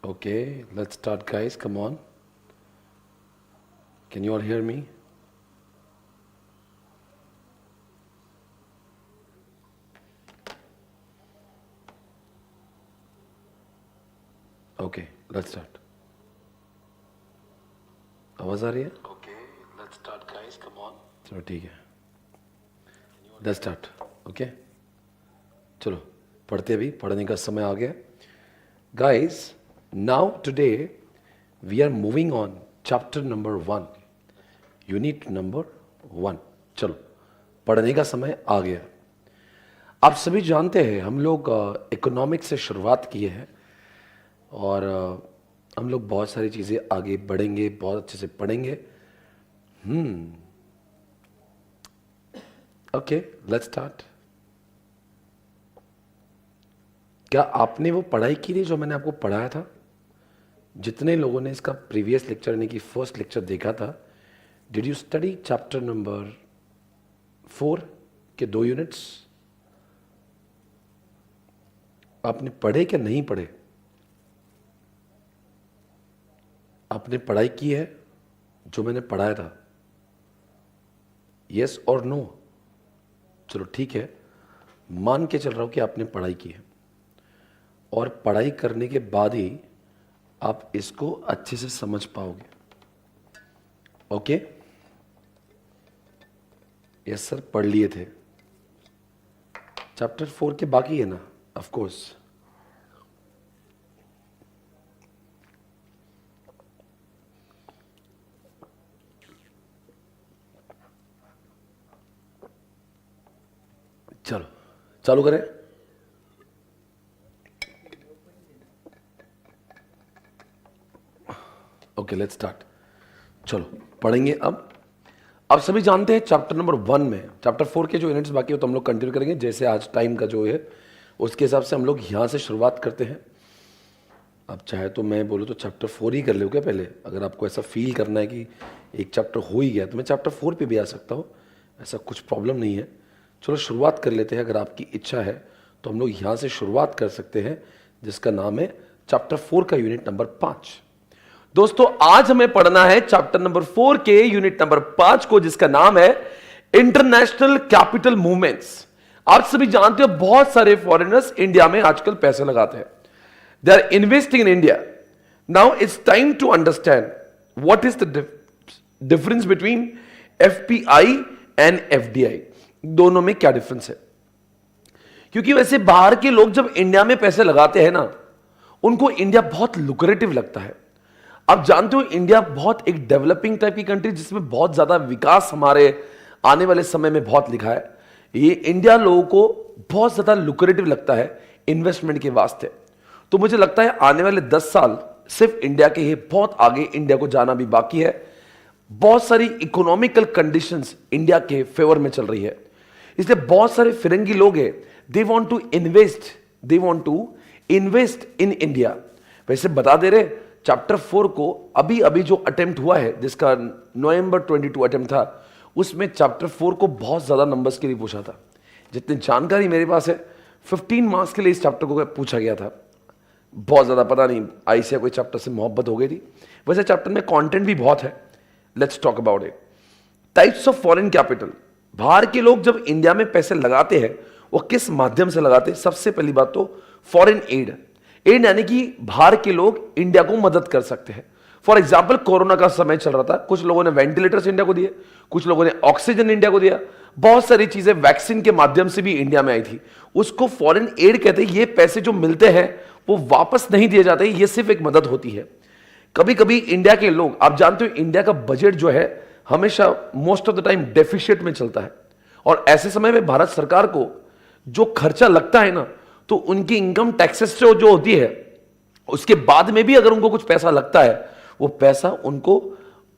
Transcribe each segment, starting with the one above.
Okay, let's start, guys. Come on. Can you all hear me? Okay, let's start. आवाज आ रही है? Okay, let's start, guys. Come on. चलो ठीक है. Let's start. Okay. चलो पढ़ते अभी पढ़ने का समय आ गया. Guys, now today we are moving on chapter number 1, unit number 1. चलो पढ़ने का समय आ गया. आप सभी जानते हैं हम लोग इकोनॉमिक्स से शुरुआत किए हैं और हम लोग बहुत सारी चीज़ें आगे बढ़ेंगे, बहुत अच्छे से पढ़ेंगे. Okay, let's start. क्या आपने वो पढ़ाई की थी जो मैंने आपको पढ़ाया था? जितने लोगों ने इसका प्रीवियस लेक्चर यानी कि फर्स्ट लेक्चर देखा था, did you study chapter number 4 के 2 यूनिट्स? आपने पढ़े क्या नहीं पढ़े? आपने पढ़ाई की है जो मैंने पढ़ाया था? यस और नो? चलो ठीक है, मान के चल रहा हूं कि आपने पढ़ाई की है और पढ़ाई करने के बाद ही आप इसको अच्छे से समझ पाओगे. ओके? यस सर, पढ़ लिए थे. चैप्टर 4 के बाकी है ना? Of course. चलो चालू करें. Okay, let's start. चलो पढ़ेंगे अब. आप सभी जानते हैं चैप्टर नंबर 1 में, चैप्टर 4 के जो यूनिट्स बाकी है तो हम लोग कंटिन्यू करेंगे जैसे आज टाइम का जो है उसके हिसाब से हम लोग यहाँ से शुरुआत करते हैं. अब चाहे तो मैं बोलूँ तो चैप्टर 4 ही कर लो क्या पहले? अगर आपको ऐसा फील करना है कि एक चैप्टर हो ही गया तो मैं चैप्टर 4 पे भी आ सकता हूँ, ऐसा कुछ प्रॉब्लम नहीं है. चलो शुरुआत कर लेते हैं. अगर आपकी इच्छा है तो हम लोग यहाँ से शुरुआत कर सकते हैं जिसका नाम है चैप्टर 4 का यूनिट नंबर 5. दोस्तों आज हमें पढ़ना है चैप्टर नंबर 4 के यूनिट नंबर 5 को जिसका नाम है इंटरनेशनल कैपिटल मूवमेंट्स. आप सभी जानते हो बहुत सारे फॉरेनर्स इंडिया में आजकल पैसे लगाते हैं. They are investing in India. Now it's time to understand what is the difference between FPI and FDI. दोनों में क्या डिफरेंस है? क्योंकि वैसे बाहर के लोग जब इंडिया में पैसे लगाते हैं ना, उनको इंडिया बहुत लुक्रेटिव लगता है. आप जानते हो इंडिया बहुत एक डेवलपिंग टाइप की कंट्री जिसमें बहुत ज्यादा विकास हमारे आने वाले समय में बहुत लिखा है. ये इंडिया लोगों को बहुत ज्यादा लुक्रेटिव लगता है इन्वेस्टमेंट के वास्ते. तो मुझे लगता है आने वाले 10 साल सिर्फ इंडिया के ही बहुत आगे इंडिया को जाना भी बाकी है. बहुत सारी इकोनॉमिकल कंडीशंस इंडिया के फेवर में चल रही है, इसलिए बहुत सारे फिरंगी लोग हैं, they want to invest in India. वैसे बता दे रहे चैप्टर 4 को अभी अभी जो अटेम्प्ट हुआ है जिसका नवंबर 22 अटेम्प्ट था, उसमें चैप्टर 4 को बहुत ज्यादा नंबर्स के लिए पूछा था. जितनी जानकारी मेरे पास है 15 मार्क्स के लिए इस चैप्टर को पूछा गया था. बहुत ज्यादा पता नहीं आईसीआई कोई चैप्टर से मोहब्बत हो गई थी. वैसे चैप्टर में कंटेंट भी बहुत है. Let's talk about it. Types of foreign capital. बाहर के लोग जब इंडिया में पैसे लगाते हैं वो किस माध्यम से लगाते हैं? सबसे पहली बात तो फॉरेन एड. एड यानी कि बाहर के लोग इंडिया को मदद कर सकते हैं. फॉर एग्जाम्पल कोरोना का समय चल रहा था, कुछ लोगों ने वेंटिलेटर्स इंडिया को दिए, कुछ लोगों ने ऑक्सीजन इंडिया को दिया, बहुत सारी चीजें वैक्सीन के माध्यम से भी इंडिया में आई थी. उसको फॉरेन एड कहते हैं. ये पैसे जो मिलते हैं वो वापस नहीं दिए जाते, ये सिर्फ एक मदद होती है. कभी कभी इंडिया के लोग, आप जानते हो इंडिया का बजट जो है हमेशा most of the time deficit में चलता है, और ऐसे समय में भारत सरकार को जो खर्चा लगता है ना, तो उनकी इनकम टैक्सेस से जो होती है उसके बाद में भी अगर उनको कुछ पैसा लगता है, वो पैसा उनको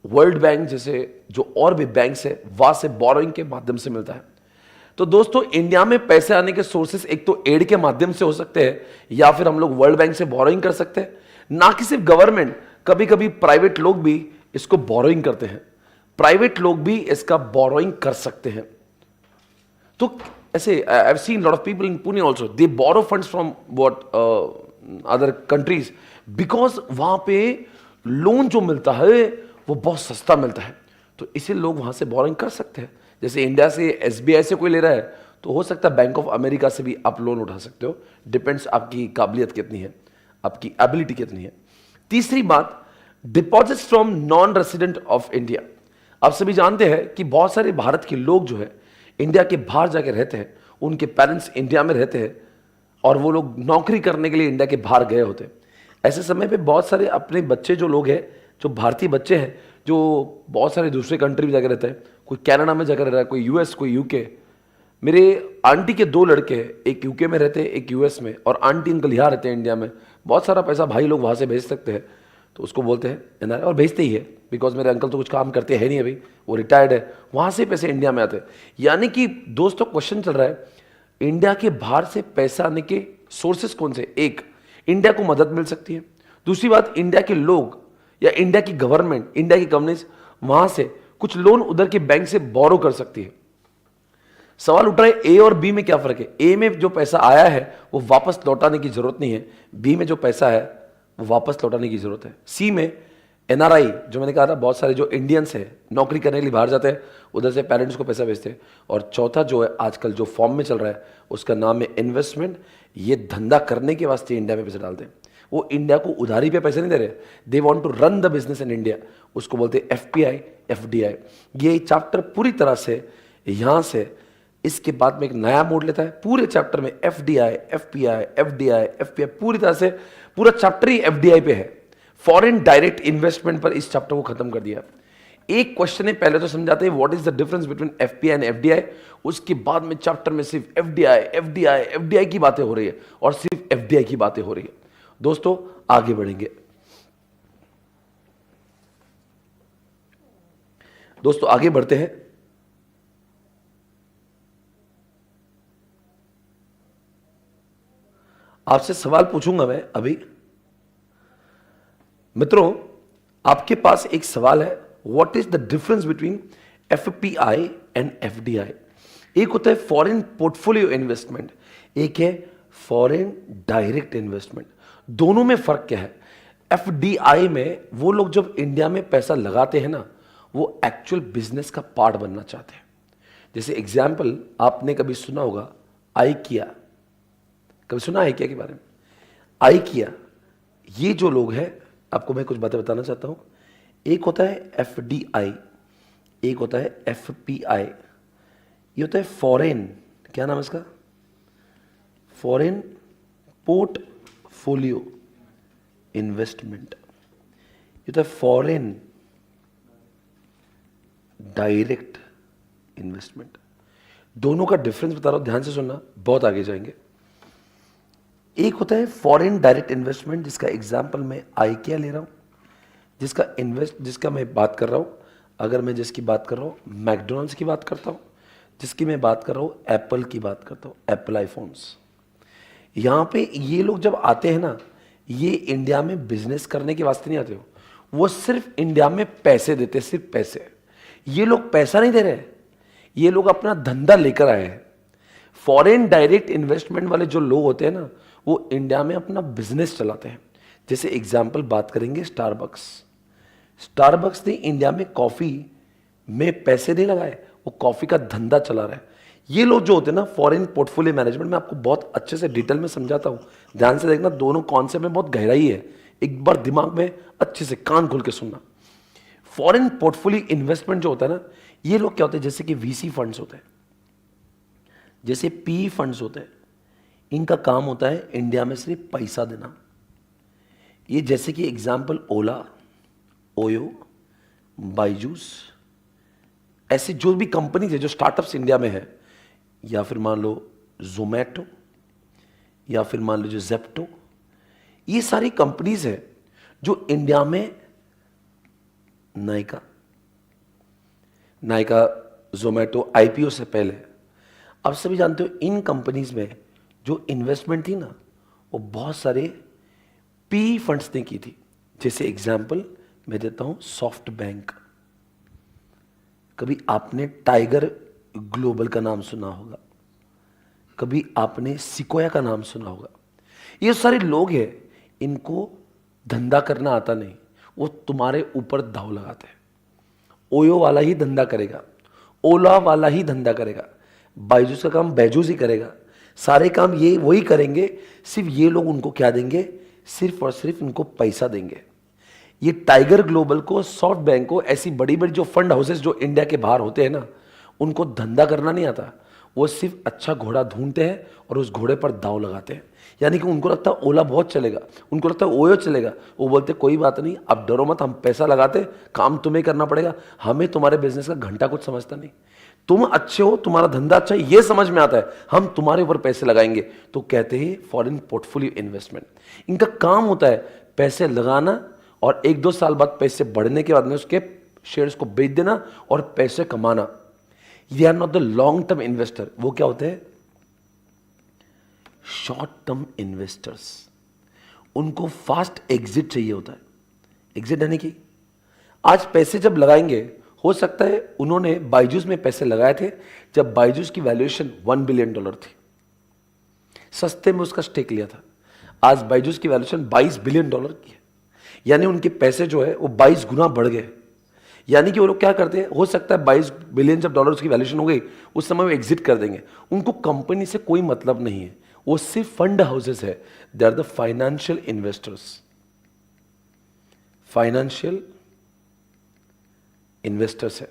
वर्ल्ड बैंक जैसे जो और भी बैंक्स है वहां से बोरोइंग के माध्यम से मिलता है. तो दोस्तों इंडिया में पैसे आने के सोर्सेस एक तो एड के माध्यम से हो सकते हैं या फिर हम लोग वर्ल्ड बैंक से बोरोइंग कर सकते हैं. ना कि सिर्फ गवर्नमेंट, कभी कभी प्राइवेट लोग भी इसको बोरोइंग करते हैं. प्राइवेट लोग भी इसका बोरोइंग कर सकते हैं. तो ऐसे I have seen lot of people in Pune also, they borrow funds from what other countries because वहां पे लोन जो मिलता है वो बहुत सस्ता मिलता है, तो इसे लोग वहां से बोरिंग कर सकते हैं। जैसे इंडिया से एसबीआई से कोई ले रहा है तो हो सकता है बैंक ऑफ अमेरिका से भी आप लोन उठा सकते हो। डिपेंड्स आपकी काबिलियत कितनी है, आपकी एबिलिटी कितनी है। तीसरी बात, deposits from non resident of India. आप सभी जानते हैं कि बहुत सारे भारत के लोग जो है इंडिया के बाहर जाके रहते हैं, उनके पेरेंट्स इंडिया में रहते हैं और वो लोग नौकरी करने के लिए इंडिया के बाहर गए होते हैं। ऐसे समय पे बहुत सारे अपने बच्चे जो लोग हैं, जो भारतीय बच्चे हैं, जो बहुत सारे दूसरे कंट्री में जाकर रहते हैं, कोई कनाडा में जाकर रह रहा है, कोई यूएस, कोई यूके। मेरे आंटी के 2 लड़के हैं, एक यूके में रहते हैं, एक यूएस में, और आंटी अंकल यहाँ रहते हैं इंडिया में। बहुत सारा पैसा भाई लोग वहाँ से भेज सकते हैं, तो उसको बोलते हैं एनआरआई, और भेजते ही है, बिकॉज मेरे अंकल तो कुछ काम करते हैं नहीं, अभी वो रिटायर्ड है, वहाँ से पैसे इंडिया में आते हैं। यानी कि दोस्तों क्वेश्चन चल रहा है, इंडिया के बाहर से पैसा आने के सोर्सेस कौन से? एक, इंडिया को मदद मिल सकती है। दूसरी बात, इंडिया के लोग या इंडिया की गवर्नमेंट, इंडिया की कंपनीज वहां से कुछ लोन उधर के बैंक से बोरो कर सकती है। सवाल उठ रहा है ए और बी में क्या फर्क है? ए में जो पैसा आया है वो वापस लौटाने की जरूरत नहीं है, बी में जो पैसा है वो वापस लौटाने की जरूरत है। सी में एनआरआई, जो मैंने कहा था, बहुत सारे जो इंडियंस हैं नौकरी करने के लिए बाहर जाते हैं, उधर से पेरेंट्स को पैसा भेजते हैं। और चौथा जो है आजकल जो फॉर्म में चल रहा है उसका नाम है इन्वेस्टमेंट। ये धंधा करने के वास्ते इंडिया में पैसे डालते हैं, वो इंडिया को उधारी पे पैसे नहीं दे रहे, they want to run the business in India. उसको बोलते हैं एफपीआई, एफडीआई। ये चैप्टर पूरी तरह से यहां से इसके बाद में एक नया मोड लेता है। पूरे चैप्टर में एफडीआई, एफपीआई, एफडीआई, एफपीआई, पूरी तरह से पूरा चैप्टर ही एफडीआई पे है। फॉरेन डायरेक्ट इन्वेस्टमेंट पर इस चैप्टर को खत्म कर दिया। एक क्वेश्चन है, पहले तो समझाते हैं what is the difference between FPI and FDI. उसके बाद में चैप्टर में सिर्फ एफडीआई, एफडीआई, एफडीआई की बातें हो रही है और सिर्फ एफडीआई की बातें हो रही है। दोस्तों आगे बढ़ेंगे। दोस्तों आगे बढ़ते हैं। आपसे सवाल पूछूंगा मैं अभी। मित्रों, आपके पास एक सवाल है, what is the difference between FPI and FDI? एक होता है फॉरेन पोर्टफोलियो इन्वेस्टमेंट, एक है फॉरेन डायरेक्ट इन्वेस्टमेंट। दोनों में फर्क क्या है? एफडीआई में वो लोग जब इंडिया में पैसा लगाते हैं ना, वो एक्चुअल बिजनेस का पार्ट बनना चाहते हैं। जैसे एग्जाम्पल, आपने कभी सुना होगा आईकिया, कभी सुना है क्या के बारे में? आईकिया, ये जो लोग हैं, आपको मैं कुछ बातें बताना चाहता हूं। एक होता है एफडीआई, एक होता है एफपीआई। ये होता है फॉरेन, क्या नाम है इसका? Foreign portfolio investment. ये होता है फॉरेन डायरेक्ट इन्वेस्टमेंट। दोनों का डिफरेंस बता रहा हूं, ध्यान से सुनना, बहुत आगे जाएंगे। एक होता है फॉरेन डायरेक्ट इन्वेस्टमेंट, जिसका एग्जांपल मैं आईकिया ले रहा हूं, जिसका मैं बात कर रहा हूं, अगर मैं जिसकी बात कर रहा हूं मैकडोनल्ड्स की बात करता हूं, जिसकी मैं बात कर रहा हूं एप्पल की बात करता हूं, एप्पल आईफोन्स। यहां पे ये लोग जब आते हैं ना, ये इंडिया में बिजनेस करने के वास्ते नहीं आते हो, वो सिर्फ इंडिया में पैसे देते, सिर्फ पैसे। ये लोग पैसा नहीं दे रहे, ये लोग अपना धंधा लेकर आए हैं। फॉरेन डायरेक्ट इन्वेस्टमेंट वाले जो लोग होते हैं ना, वो इंडिया में अपना बिजनेस चलाते हैं। जैसे एग्जांपल बात करेंगे स्टारबक्स। स्टारबक्स ने इंडिया में कॉफी में पैसे नहीं लगाए, वो कॉफी का धंधा चला रहा है। ये लोग जो होते हैं ना फॉरेन पोर्टफोलियो मैनेजमेंट, में आपको बहुत अच्छे से डिटेल में समझाता हूं, ध्यान से देखना, दोनों कॉन्सेप्ट में बहुत गहराई है, एक बार दिमाग में अच्छे से कान खोल के सुनना। फॉरेन पोर्टफोलियो इन्वेस्टमेंट जो होता है ना, ये लोग क्या होते हैं, जैसे कि वीसी फंड्स होते हैं, जैसे पी फंड्स होते हैं, इनका काम होता है इंडिया में सिर्फ पैसा देना। ये जैसे कि एग्जांपल ओला, ओयो, बाइजूस, ऐसे जो भी कंपनीज है जो स्टार्टअप्स इंडिया में है, या फिर मान लो जोमैटो, या फिर मान लो जो जेप्टो, ये सारी कंपनीज है जो इंडिया में नायका, जोमैटो आईपीओ से पहले, आप सभी जानते हो इन कंपनीज में जो इन्वेस्टमेंट थी ना, वो बहुत सारे पी फंड्स ने की थी। जैसे एग्जांपल मैं देता हूं सॉफ्ट बैंक, कभी आपने टाइगर ग्लोबल का नाम सुना होगा, कभी आपने सिकोया का नाम सुना होगा। ये सारे लोग हैं, इनको धंधा करना आता नहीं, वो तुम्हारे ऊपर दाव लगाते हैं। ओयो वाला ही धंधा करेगा, ओला वाला ही धंधा करेगा, बायजूस का काम बैजूस ही करेगा, सारे काम ये वही करेंगे। सिर्फ ये लोग उनको क्या देंगे, सिर्फ और सिर्फ इनको पैसा देंगे। ये टाइगर ग्लोबल को, सॉफ्ट बैंक को, ऐसी बड़ी बड़ी जो फंड हाउसेस जो इंडिया के बाहर होते हैं ना, उनको धंधा करना नहीं आता। वो सिर्फ अच्छा घोड़ा ढूंढते हैं और उस घोड़े पर दाव लगाते हैं। यानी कि उनको लगता है ओला बहुत चलेगा, उनको लगता है ओयो चलेगा, वो बोलते कोई बात नहीं, अब डरो मत, हम पैसा लगाते, काम तुम्हें करना पड़ेगा, हमें तुम्हारे बिजनेस का घंटा कुछ समझता नहीं, तुम अच्छे हो, तुम्हारा धंधा अच्छा है, ये समझ में आता है, हम तुम्हारे ऊपर पैसे लगाएंगे। तो कहते हैं फॉरेन पोर्टफोलियो इन्वेस्टमेंट। इनका काम होता है पैसे लगाना और 1-2 साल बाद पैसे बढ़ने के बाद में उसके शेयर्स को बेच देना और पैसे कमाना। They are not the long term investor. वो क्या होते हैं, शॉर्ट टर्म इन्वेस्टर्स। उनको फास्ट एग्जिट चाहिए होता है। एग्जिट यानी कि आज पैसे जब लगाएंगे, हो सकता है उन्होंने बायजूस में पैसे लगाए थे जब बायजूस की वैल्यूएशन $1 बिलियन थी, सस्ते में उसका स्टेक लिया था। आज बायजूस की वैल्यूएशन $22 बिलियन की है, यानी उनके पैसे जो है वो 22 गुना बढ़ गए। यानी कि वो लोग क्या करते हैं, हो सकता है $22 बिलियन जब डॉलर्स की वैल्यूएशन हो गई, उस समय वो एग्जिट कर देंगे। उनको कंपनी से कोई मतलब नहीं है, वो सिर्फ फंड हाउसेस है। They are the financial investors. Financial investors है,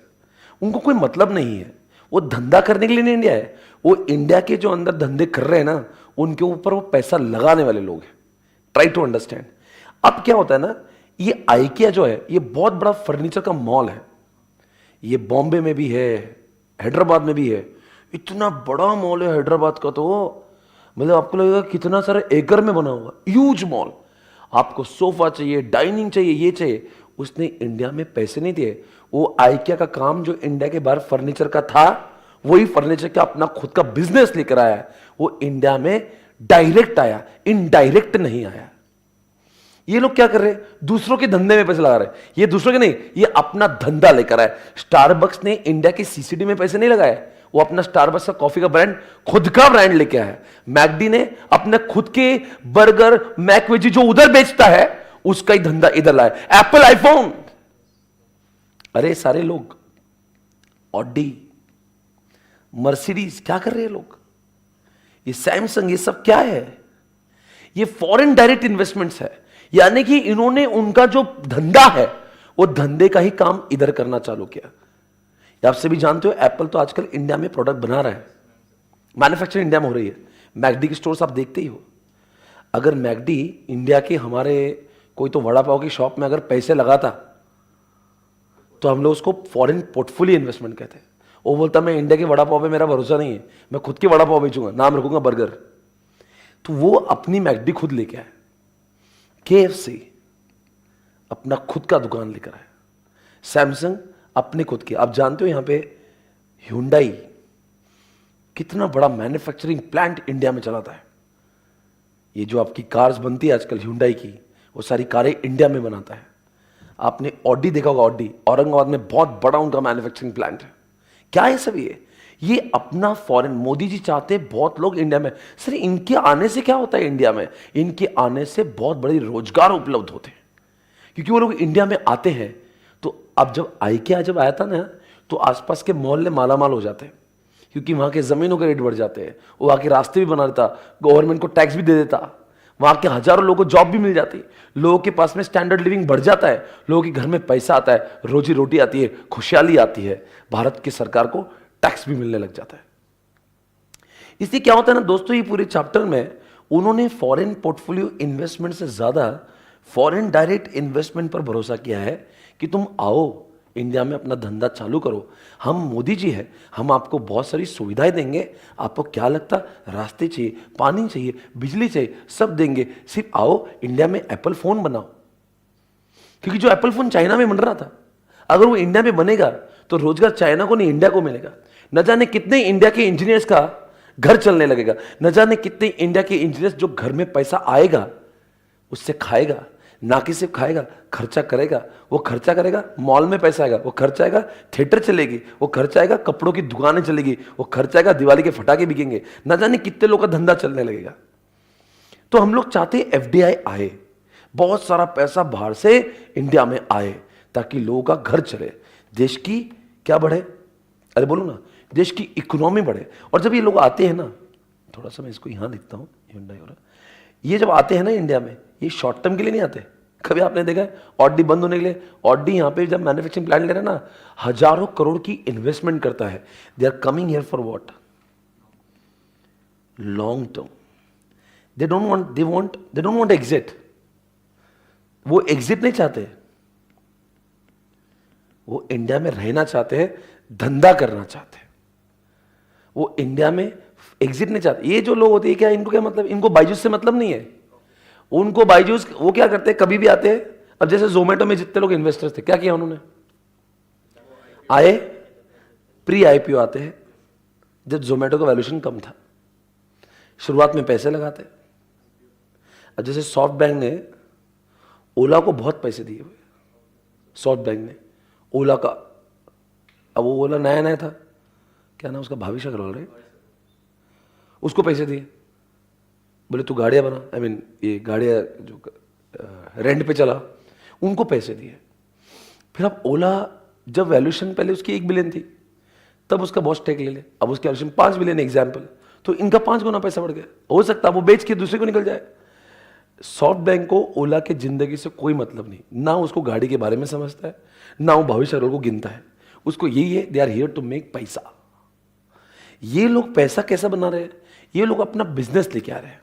उनको कोई मतलब नहीं है, वो धंधा करने के लिए नहीं इंडिया है, वो इंडिया के जो अंदर धंधे कर रहे हैं ना, उनके ऊपर वो पैसा लगाने वाले लोग हैं। Try to understand. अब क्या होता है ना, ये आइकिया जो है, ये बहुत बड़ा फर्नीचर का मॉल है। ये बॉम्बे में भी है, हैदराबाद में भी है। इतना बड़ा मॉल है हैदराबाद का, तो मतलब आपको लगेगा कितना सारा एकड़ में बना हुआ, ह्यूज मॉल। आपको सोफा चाहिए, डाइनिंग चाहिए, ये चाहिए। उसने इंडिया में पैसे नहीं दिए। वो आइकिया का काम जो इंडिया के बाहर फर्नीचर का था, वही फर्नीचर का अपना खुद का बिजनेस लेकर आया। वो इंडिया में डायरेक्ट आया, इनडायरेक्ट नहीं आया। ये लोग क्या कर रहे हैं, दूसरों के धंधे में पैसे लगा रहे हैं। ये दूसरों के नहीं, ये अपना धंधा लेकर आए। स्टारबक्स ने इंडिया के सीसीडी में पैसे नहीं लगाए, वो अपना स्टारबक्स का कॉफी का ब्रांड, खुद का ब्रांड लेके आया। मैकडी ने अपने खुद के बर्गर, मैकवेजी जो उधर बेचता है, उसका ही धंधा इधर लाया। एप्पल आईफोन, अरे सारे लोग ऑडी, मर्सिडीज, क्या कर रहे हैं लोग, ये सैमसंग, ये सब क्या है, ये फॉरेन डायरेक्ट इन्वेस्टमेंट्स है। यानी कि इन्होंने उनका जो धंधा है, वो धंधे का ही काम इधर करना चालू किया। आप सभी जानते हो, एप्पल तो आजकल इंडिया में प्रोडक्ट बना रहा है, मैन्युफैक्चरिंग इंडिया में हो रही है। मैकडी के स्टोर्स आप देखते ही हो। अगर मैकडी इंडिया के हमारे कोई तो वड़ा पाव की शॉप में अगर पैसे लगाता, तो हम लोग उसको फॉरेन पोर्टफोलियो इन्वेस्टमेंट कहते हैं। वो बोलता मैं इंडिया के वड़ा पाव पे मेरा भरोसा नहीं है, मैं खुद के वड़ा पाव बेचूंगा, नाम रखूंगा बर्गर। तो वो अपनी मैकडी खुद लेके आए। KFC अपना खुद का दुकान लेकर आया। सैमसंग अपने खुद की। आप जानते हो यहां पे Hyundai कितना बड़ा मैन्युफैक्चरिंग प्लांट इंडिया में चलाता है। ये जो आपकी कार्स बनती है आजकल Hyundai की, वो सारी कारें इंडिया में बनाता है। आपने ऑडी देखा होगा, ऑडी औरंगाबाद में बहुत बड़ा उनका मैन्युफैक्चरिंग प्लांट है। क्या है सब ये अपना फॉरेन, मोदी जी चाहते हैं बहुत लोग इंडिया में। सर इनके आने से क्या होता है इंडिया में, इनके आने से बहुत बड़े रोजगार उपलब्ध होते हैं, क्योंकि वो लोग इंडिया में आते हैं। तो अब जब आइकिया जब आया था ना, तो आसपास के मोहल्ले मालामाल हो जाते हैं, क्योंकि वहां के जमीनों के रेट बढ़ जाते हैं। वो वहां के रास्ते भी बना देता, गवर्नमेंट को टैक्स भी दे देता, वहां के हजारों लोगों को जॉब भी मिल जाती, लोगों के पास में स्टैंडर्ड लिविंग बढ़ जाता है, लोगों के घर में पैसा आता है, रोजी रोटी आती है, खुशहाली आती है, भारत की सरकार को टैक्स भी मिलने लग जाता है। इसलिए क्या होता है ना दोस्तों, ये पूरे चैप्टर में उन्होंने फॉरेन पोर्टफोलियो इन्वेस्टमेंट से ज्यादा फॉरेन डायरेक्ट इन्वेस्टमेंट पर भरोसा किया है कि तुम आओ इंडिया में अपना धंधा चालू करो, हम मोदी जी हैं, हम आपको बहुत सारी सुविधाएं देंगे। आपको क्या लगता, रास्ते चाहिए, पानी चाहिए, बिजली चाहिए, सब देंगे, सिर्फ आओ इंडिया में एप्पल फोन बनाओ। क्योंकि जो एप्पल फोन चाइना में बन रहा था, अगर वो इंडिया में बनेगा तो रोजगार चाइना को नहीं इंडिया को मिलेगा। न जाने कितने इंडिया के इंजीनियर्स का घर चलने लगेगा, न जाने कितने इंडिया के इंजीनियर्स जो घर में पैसा आएगा उससे खाएगा, ना कि सिर्फ खाएगा, खर्चा करेगा। वो खर्चा करेगा, मॉल में पैसा आएगा, वो खर्चा आएगा, थिएटर चलेगी, वो खर्चा आएगा, कपड़ों की दुकानें चलेगी, वो खर्चा आएगा, दिवाली के फटाके बिकेंगे, न जाने कितने लोग का धंधा चलने लगेगा। तो हम लोग चाहते FDI आए, बहुत सारा पैसा बाहर से इंडिया में आए ताकि लोगों का घर चले, देश की क्या बढ़े, अरे बोलो ना, देश की इकोनॉमी बढ़े। और जब ये लोग आते हैं ना, थोड़ा सा मैं इसको यहां लिखता हूं, ये जब आते हैं ना इंडिया में, ये शॉर्ट टर्म के लिए नहीं आते। कभी आपने देखा है ऑडी बंद होने के लिए? ऑडी यहां पे जब मैन्युफैक्चरिंग प्लांट ले रहे हैं ना, हजारों करोड़ की इन्वेस्टमेंट करता है। They are coming here for what? Long term. They don't want exit. वो एग्जिट नहीं चाहते, वो इंडिया में रहना चाहते हैं, धंधा करना चाहते हैं। वो इंडिया में एग्जिट नहीं चाहते। ये जो लोग होते हैं क्या, इनको क्या मतलब, इनको बायजूस से मतलब नहीं है। उनको बायजूस, वो क्या करते हैं, कभी भी आते हैं। अब जैसे जोमेटो में जितने लोग इन्वेस्टर्स थे, क्या किया उन्होंने? आए, प्री आईपीओ आते हैं, जब जोमेटो का वैल्यूएशन कम था, शुरुआत में पैसे लगाते। अब जैसे सॉफ्ट बैंक ने ओला को बहुत पैसे दिए हुए, सॉफ्ट बैंक ने ओला का, अब वो ओला नया नया था, क्या नाम उसका, भाविश अग्रवाल रे, उसको पैसे दिए, बोले तू गाड़ियां बना, आई मीन ये गाड़ियां जो रेंट पे चला, उनको पैसे दिए। फिर अब ओला जब वैल्यूएशन पहले उसकी 1 बिलियन थी, तब उसका बॉस टेक ले ले, अब उसकी वैल्यूएशन 5 बिलियन एग्जाम्पल, तो इनका 5 गुना पैसा बढ़ गया। हो सकता है वो बेच के दूसरे को निकल जाए। सॉफ्ट बैंक को ओला के जिंदगी से कोई मतलब नहीं, ना उसको गाड़ी के बारे में समझता है, ना वो भविष्य अग्रवाल को गिनता है। उसको यही है, they are here to make पैसा। ये लोग पैसा कैसा बना रहे हैं? ये लोग अपना बिजनेस लेके आ रहे हैं।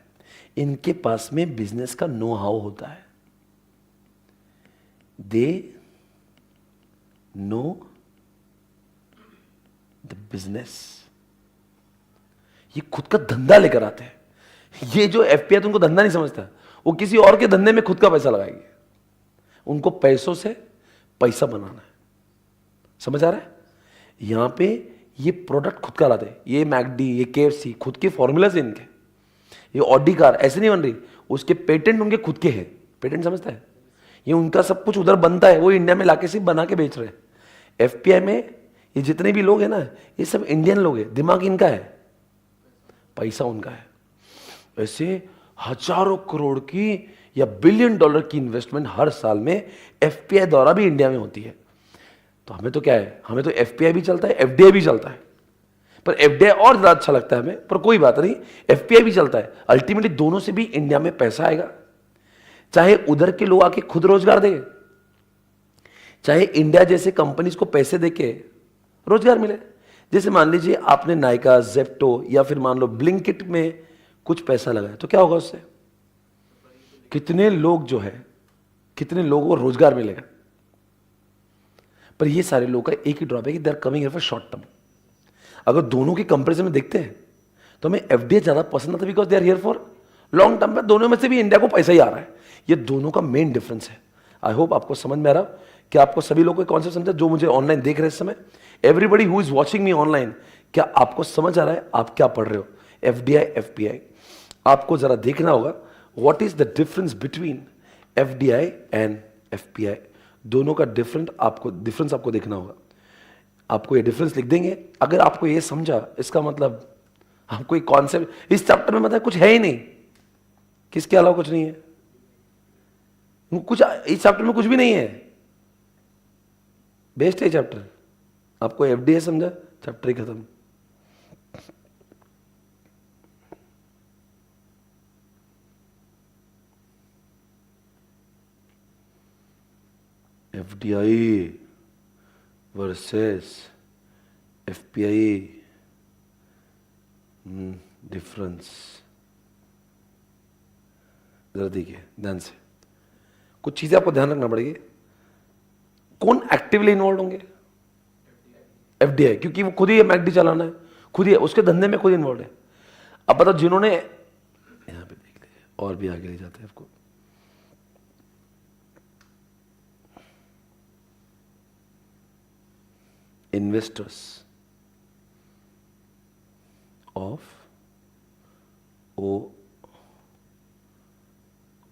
इनके पास में बिजनेस का नो हाउ होता है। They know the business. ये खुद का धंधा लेकर आते हैं। ये जो एफपीआई उनको धंधा नहीं समझता, वो किसी और के धंधे में खुद का पैसा लगाएंगे। उनको पैसों से पैसा बनाना है, समझ आ रहा है? यहां पे ये प्रोडक्ट खुद का लाते हैं। ये मैकडी, ये केएफसी, खुद के फॉर्मूला से इनके। ये ऑडी कार ऐसे नहीं बन रही, उसके पेटेंट उनके खुद के हैं। पेटेंट समझता है? ये उनका सब कुछ उधर बनता है, वो इंडिया में लाके सिर्फ बना के बेच रहे हैं। एफपीआई में ये जितने भी लोग हैं ना, ये सब इंडियन लोग हैं, दिमाग इनका है, पैसा उनका है। ऐसे हजारों करोड़ की या बिलियन डॉलर की इन्वेस्टमेंट हर साल में एफपीआई द्वारा भी इंडिया में होती है। तो हमें तो क्या है, हमें तो एफपीआई भी चलता है, एफडीआई भी चलता है, पर एफडीआई और ज्यादा अच्छा लगता है हमें, पर कोई बात नहीं, एफपीआई भी चलता है। अल्टीमेटली दोनों से भी इंडिया में पैसा आएगा। चाहे उधर के लोग आके खुद रोजगार देंगे, चाहे इंडिया जैसे कंपनीज को पैसे देके रोजगार मिले। जैसे मान लीजिए आपने नायका, जेप्टो या फिर मान लो ब्लिंकिट में कुछ पैसा लगाया, तो क्या होगा उससे? कितने लोग जो है, कितने लोगों को रोजगार मिलेगा। पर ये सारे लोग का एक ही ड्रॉबैक है, they are coming here for short term. अगर दोनों के कंपैरिजन में देखते हैं तो हमें एफडीआई ज्यादा पसंद आता है, because they are here for long term. में दोनों में से भी इंडिया को पैसा ही आ रहा है। ये दोनों का मेन डिफरेंस है। आई होप आपको समझ में आ रहा, कि आपको सभी लोगों को कॉन्सेप्ट समझा, जो मुझे ऑनलाइन देख रहे हैं इस समय, everybody who is watching me online, क्या आपको समझ आ रहा है? आप क्या पढ़ रहे हो? एफडीआई, एफपीआई, आपको जरा देखना होगा what is the difference between FDI and FPI. दोनों का डिफरेंस आपको देखना होगा। आपको ये डिफरेंस लिख देंगे। अगर आपको ये समझा, इसका मतलब आपको एक कॉन्सेप्ट इस चैप्टर में मतलब कुछ है ही नहीं, किसके अलावा कुछ नहीं है, कुछ इस चैप्टर में कुछ भी नहीं है। बेस्ट है चैप्टर। आपको एफडीआई समझा, चैप्टर ही खत्म। एफडीआई वर्सेस एफपीआई, डिफरेंस जरा देखिए ध्यान से। कुछ चीजें आपको ध्यान रखना पड़ेगी। कौन एक्टिवली इन्वॉल्व होंगे? एफडीआई, क्योंकि वो खुद ही मैकडी चलाना है, खुद ही उसके धंधे में खुद इन्वॉल्व है। अब बताओ, जिन्होंने यहां पे देख लिया, और भी आगे ले जाते हैं आपको। इन्वेस्टर्स ऑफ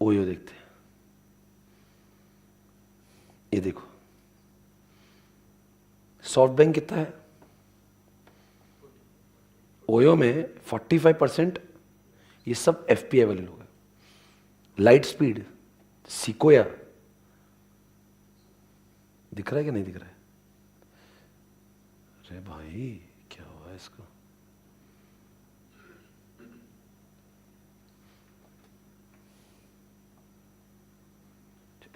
ओयो देखते हैं। ये देखो, सॉफ्ट बैंक कितना है? ओयो में 45% ये सब एफपीआई वाले लोग हैं। लाइट स्पीड सिकोया दिख रहा है कि नहीं दिख रहा है? अरे भाई क्या हुआ है इसको?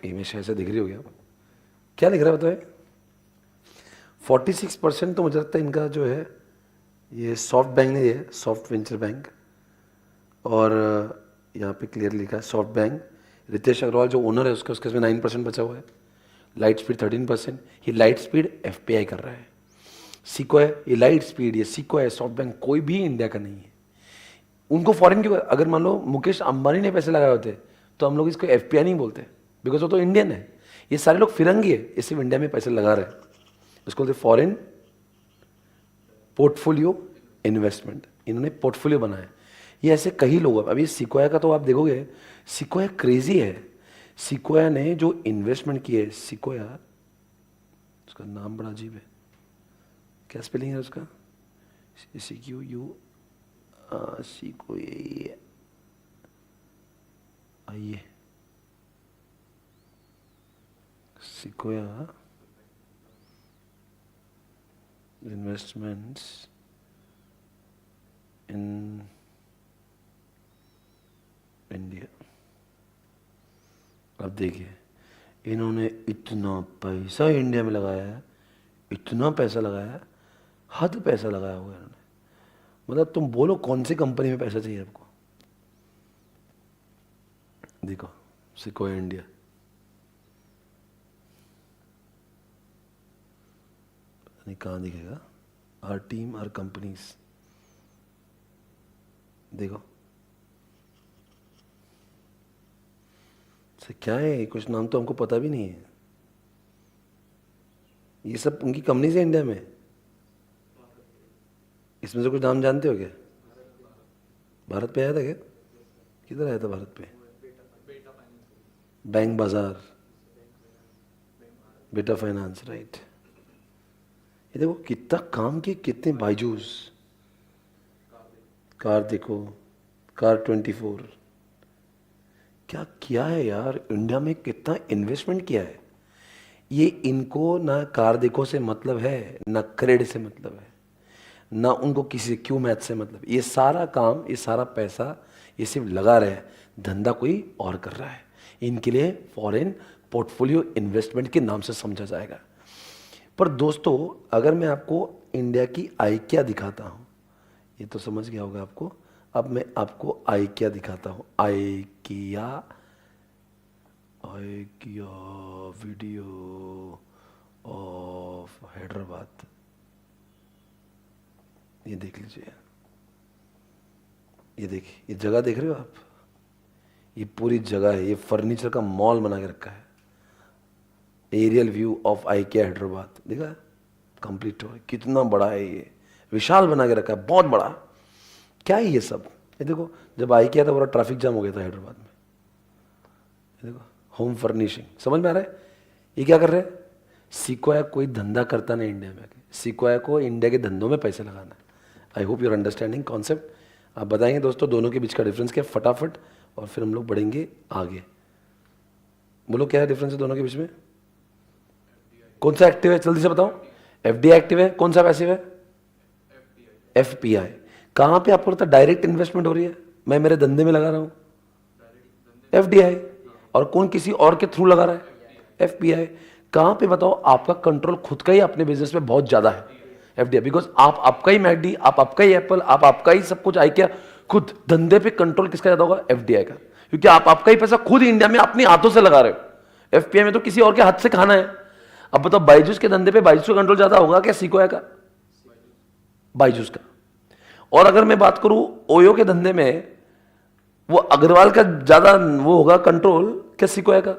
इमेज ऐसे दिख रही होगी आप? क्या लिख रहा है बताइए? 46% तो मुझे लगता है इनका जो है ये सॉफ्ट बैंक नहीं है, सॉफ्ट वेंचर बैंक। और यहाँ पे क्लियर लिखा है सॉफ्ट बैंक। रितेश अग्रवाल जो ओनर है उसका, उसके इसमें 9% बचा हुआ है। Light speed 13%। ये लाइट स्पीड एफपीआई कर रहा है। सिको है, ये लाइट स्पीड, ये सिको है, सॉफ्ट बैंक कोई भी इंडिया का नहीं है। उनको फॉरेन क्यों? अगर मान लो मुकेश अंबानी ने पैसे लगाए होते तो हम लोग इसको एफपीआई नहीं बोलते, बिकॉज वो तो इंडियन है। ये सारे लोग फिरंगी है, ये सिर्फ इंडिया में पैसे लगा रहे हैं, इसको बोलते फॉरेन पोर्टफोलियो इन्वेस्टमेंट। इन्होंने पोर्टफोलियो बनाया। ये ऐसे कई लोग हैं। अभी सिकोया का तो आप देखोगे, सिकोया क्रेजी है। सिकोया ने जो इन्वेस्टमेंट की है, सिकोया, उसका नाम बड़ा अजीब है, क्या स्पेलिंग है उसका? CQU सिकोया, आइए सिकोया इन्वेस्टमेंट्स इन इंडिया। अब देखिए इन्होंने इतना पैसा इंडिया में लगाया है, इतना पैसा लगाया है, हद पैसा लगाया हुआ है इन्होंने। मतलब तुम बोलो कौन सी कंपनी में पैसा चाहिए आपको? देखो सिकोया इंडिया, नहीं कहाँ दिखेगा? आर टीम आर कंपनीज, देखो से क्या है, कुछ नाम तो हमको पता भी नहीं है। ये सब उनकी कंपनीज है इंडिया में। इसमें से कुछ नाम जानते हो क्या? भारत पे आया था क्या? किधर आया था भारत पे? बैंक बाजार, बेटा फाइनेंस, राइट। ये देखो कितना काम किए, कितने बायजूस। कार देखो, कार 24, क्या किया है यार इंडिया में, कितना इन्वेस्टमेंट किया है। ये इनको ना कार देखो से मतलब है, ना क्रेड से मतलब है, ना उनको किसी क्यू मैथ से मतलब। ये सारा काम, ये सारा पैसा ये सिर्फ लगा रहे हैं, धंधा कोई और कर रहा है। इनके लिए फॉरेन पोर्टफोलियो इन्वेस्टमेंट के नाम से समझा जाएगा। पर दोस्तों अगर मैं आपको इंडिया की आइकिया दिखाता हूँ, ये तो समझ गया होगा आपको। अब मैं आपको आइकिया दिखाता हूँ। IKEA, IKEA video of Hyderabad, ये देख लीजिए। ये देखिए, ये जगह देख रहे हो आप? ये पूरी जगह है, ये फर्नीचर का मॉल बना के रखा है। Aerial view of IKEA Hyderabad, देखा? कंप्लीट हो, कितना बड़ा है ये, विशाल बना के रखा है, बहुत बड़ा। क्या है ये सब? ये देखो जब आइकिया था पूरा ट्रैफिक जाम हो गया था हैदराबाद में। ये देखो होम फर्निशिंग, समझ में आ रहा है? ये क्या कर रहे हैं? सिकोया कोई धंधा करता नहीं इंडिया में, सिकोया को इंडिया के धंधों में पैसे लगाना है। I hope you're understanding concept. आप बताएंगे दोस्तों दोनों के बीच का डिफरेंस क्या फटाफट, और फिर हम लोग बढ़ेंगे आगे। बोलो क्या है डिफरेंस है दोनों के बीच में? कौन सा एक्टिव है जल्दी से बताओ? एफडीआई एक्टिव है, कौन सा पैसिव है? एफपीआई। कहां पे आपको लगता है डायरेक्ट इन्वेस्टमेंट हो रही है? मैं मेरे धंधे में लगा रहा हूं, एफडीआई। और कौन किसी और के थ्रू लगा रहा है? एफपीआई। कहां पे बताओ आपका कंट्रोल खुद का ही अपने बिजनेस में बहुत ज्यादा है? एफडीआई। बिकॉज आप आपका ही मैकडी, आप आपका ही एप्पल, आप आपका ही सब कुछ आइकिया, खुद धंधे पे कंट्रोल किसका ज्यादा होगा? एफडीआई का, क्योंकि आप आपका ही पैसा खुद इंडिया में अपने हाथों से लगा रहे हो। एफपीआई में तो किसी और के हाथ से खाना है। अब बताओ बायजूस के धंधे पे बायजूस का कंट्रोल ज्यादा होगा क्या सिकोया का? बायजूस का। और अगर मैं बात करूं ओयो के धंधे में, वो अग्रवाल का ज्यादा वो होगा कंट्रोल क्या सिकोया का?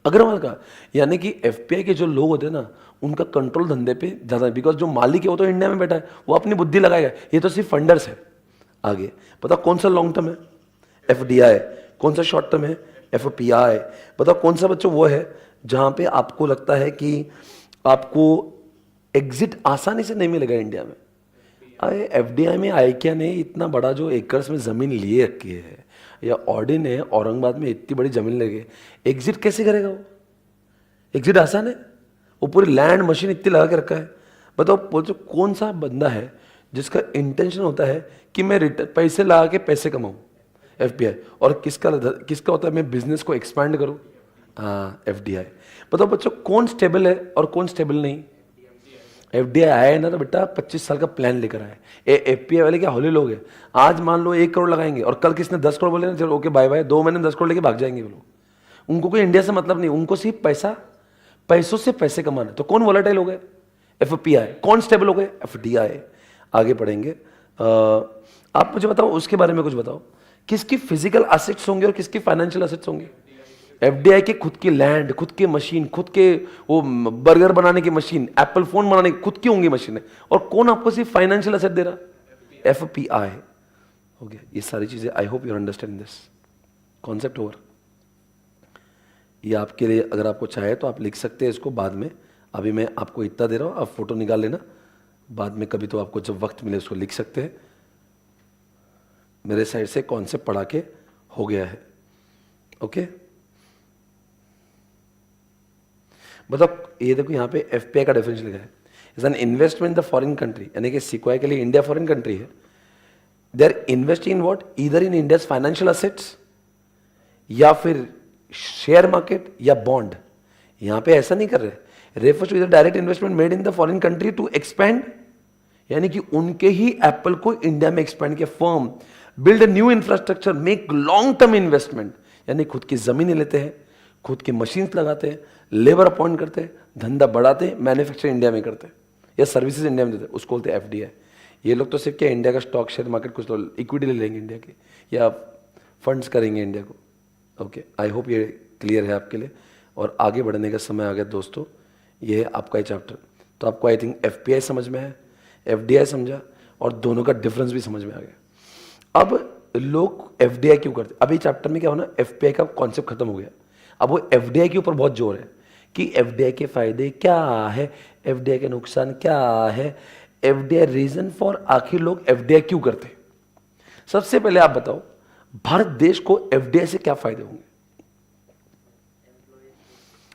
अग्रवाल का। यानी कि एफपीआई के जो लोग होते हैं ना, उनका कंट्रोल धंधे पे ज्यादा है, बिकॉज जो मालिक है वो तो इंडिया में बैठा है, वो अपनी बुद्धि लगाएगा। ये तो सिर्फ फंडर्स है। आगे बताओ कौन सा लॉन्ग टर्म है? एफडीआई। कौन सा शॉर्ट टर्म है? एफपीआई। बताओ कौन सा बच्चों वो है जहां पे आपको लगता है कि आपको एग्जिट आसानी से नहीं मिलेगा इंडिया में? अरे एफडीआई में आइकिया ने इतना बड़ा जो एकर्स में जमीन लिए रखी है, या ऑडी ने औरंगाबाद में इतनी बड़ी जमीन लेके एग्जिट कैसे करेगा? वो एग्जिट आसान है? वो पूरी लैंड मशीन इतनी लगा के रखा है। बताओ बोलते कौन सा बंदा है जिसका इंटेंशन होता है कि मैं पैसे लगा के पैसे कमाऊं? एफपीआई। और किसका होता है मैं बिजनेस को एक्सपांड करूं? हाँ, एफडीआई। बताओ बच्चों कौन स्टेबल है और कौन स्टेबल नहीं? एफडीआई आया है ना तो बेटा 25 साल का प्लान लेकर आए। एफपीआई वाले क्या होले लोग हैं? आज मान लो 1 करोड़ लगाएंगे और कल किसने 10 करोड़ बोले ना, चलो ओके बाय बाय, 2 महीने में 10 करोड़ लेके भाग जाएंगे वो लोग। उनको कोई इंडिया से मतलब नहीं, उनको सिर्फ पैसों से पैसे कमाना। तो कौन वोलेटाइल हो गए? एफपीआई। कौन स्टेबल हो गए? एफडीआई। आगे पढ़ेंगे। आप मुझे बताओ उसके बारे में कुछ बताओ, किसकी फिजिकल एसेट्स होंगे और किसकी फाइनेंशियल एसेट्स होंगे? एफडीआई की खुद की लैंड, खुद की मशीन, खुद के वो बर्गर बनाने की मशीन, एप्पल फोन बनाने की खुद की होंगी मशीनें। और कौन आपको सिर्फ फाइनेंशियल एसेट दे रहा? एफपीआई। हो गया ये सारी चीजें। आई hope you understand this concept. Over. ये आपके लिए अगर आपको चाहे तो आप लिख सकते हैं इसको बाद में। अभी मैं आपको इतना दे रहा हूं, आप फोटो निकाल लेना, बाद में कभी तो आपको जब वक्त मिले उसको लिख सकते हैं। मेरे साइड से कॉन्सेप्ट पढ़ा के हो गया है। ओके बताओ, ये देखो यहाँ पे एफपीआई का डेफिनेशन लिखा है, is an investment the foreign country, यानी कि सिक्वाई के लिए इंडिया फॉरेन कंट्री है। They are investing in what? Either in India's financial assets या फिर शेयर मार्केट या बॉन्ड। यहां पे ऐसा नहीं कर रहे। रेफर्स टू इधर direct investment made in the foreign country to expand, यानी कि उनके ही एप्पल को इंडिया में एक्सपेंड किया। Firm build new infrastructure, make long term investment, यानी खुद की जमीनें लेते हैं, खुद की मशीन लगाते हैं, लेबर अपॉइंट करते हैं, धंधा बढ़ाते हैं, मैन्युफैक्चर इंडिया में करते हैं या सर्विसेज इंडिया में देते हैं, उसको बोलते हैं एफडीआई। ये लोग तो सिर्फ क्या इंडिया का स्टॉक शेयर मार्केट, कुछ लोग इक्विटी ले लेंगे इंडिया की या फंड्स करेंगे इंडिया को। ओके, आई होप ये क्लियर है आपके लिए। और आगे बढ़ने का समय आ गया दोस्तों। ये है आपका ही चैप्टर। तो आपको आई थिंक एफपीआई समझ में है, एफडीआई समझा, और दोनों का डिफरेंस भी समझ में आ गया। अब लोग एफडीआई क्यों करते? अभी चैप्टर में क्या होना, एफपीआई का कॉन्सेप्ट खत्म हो गया। अब वो एफडीआई के ऊपर बहुत जोर है कि एफडीआई के फायदे क्या है, एफडीआई के नुकसान क्या है, एफडीआई रीजन फॉर, आखिर लोग एफडीआई क्यों करते। सबसे पहले आप बताओ भारत देश को एफडीआई से क्या फायदे होंगे?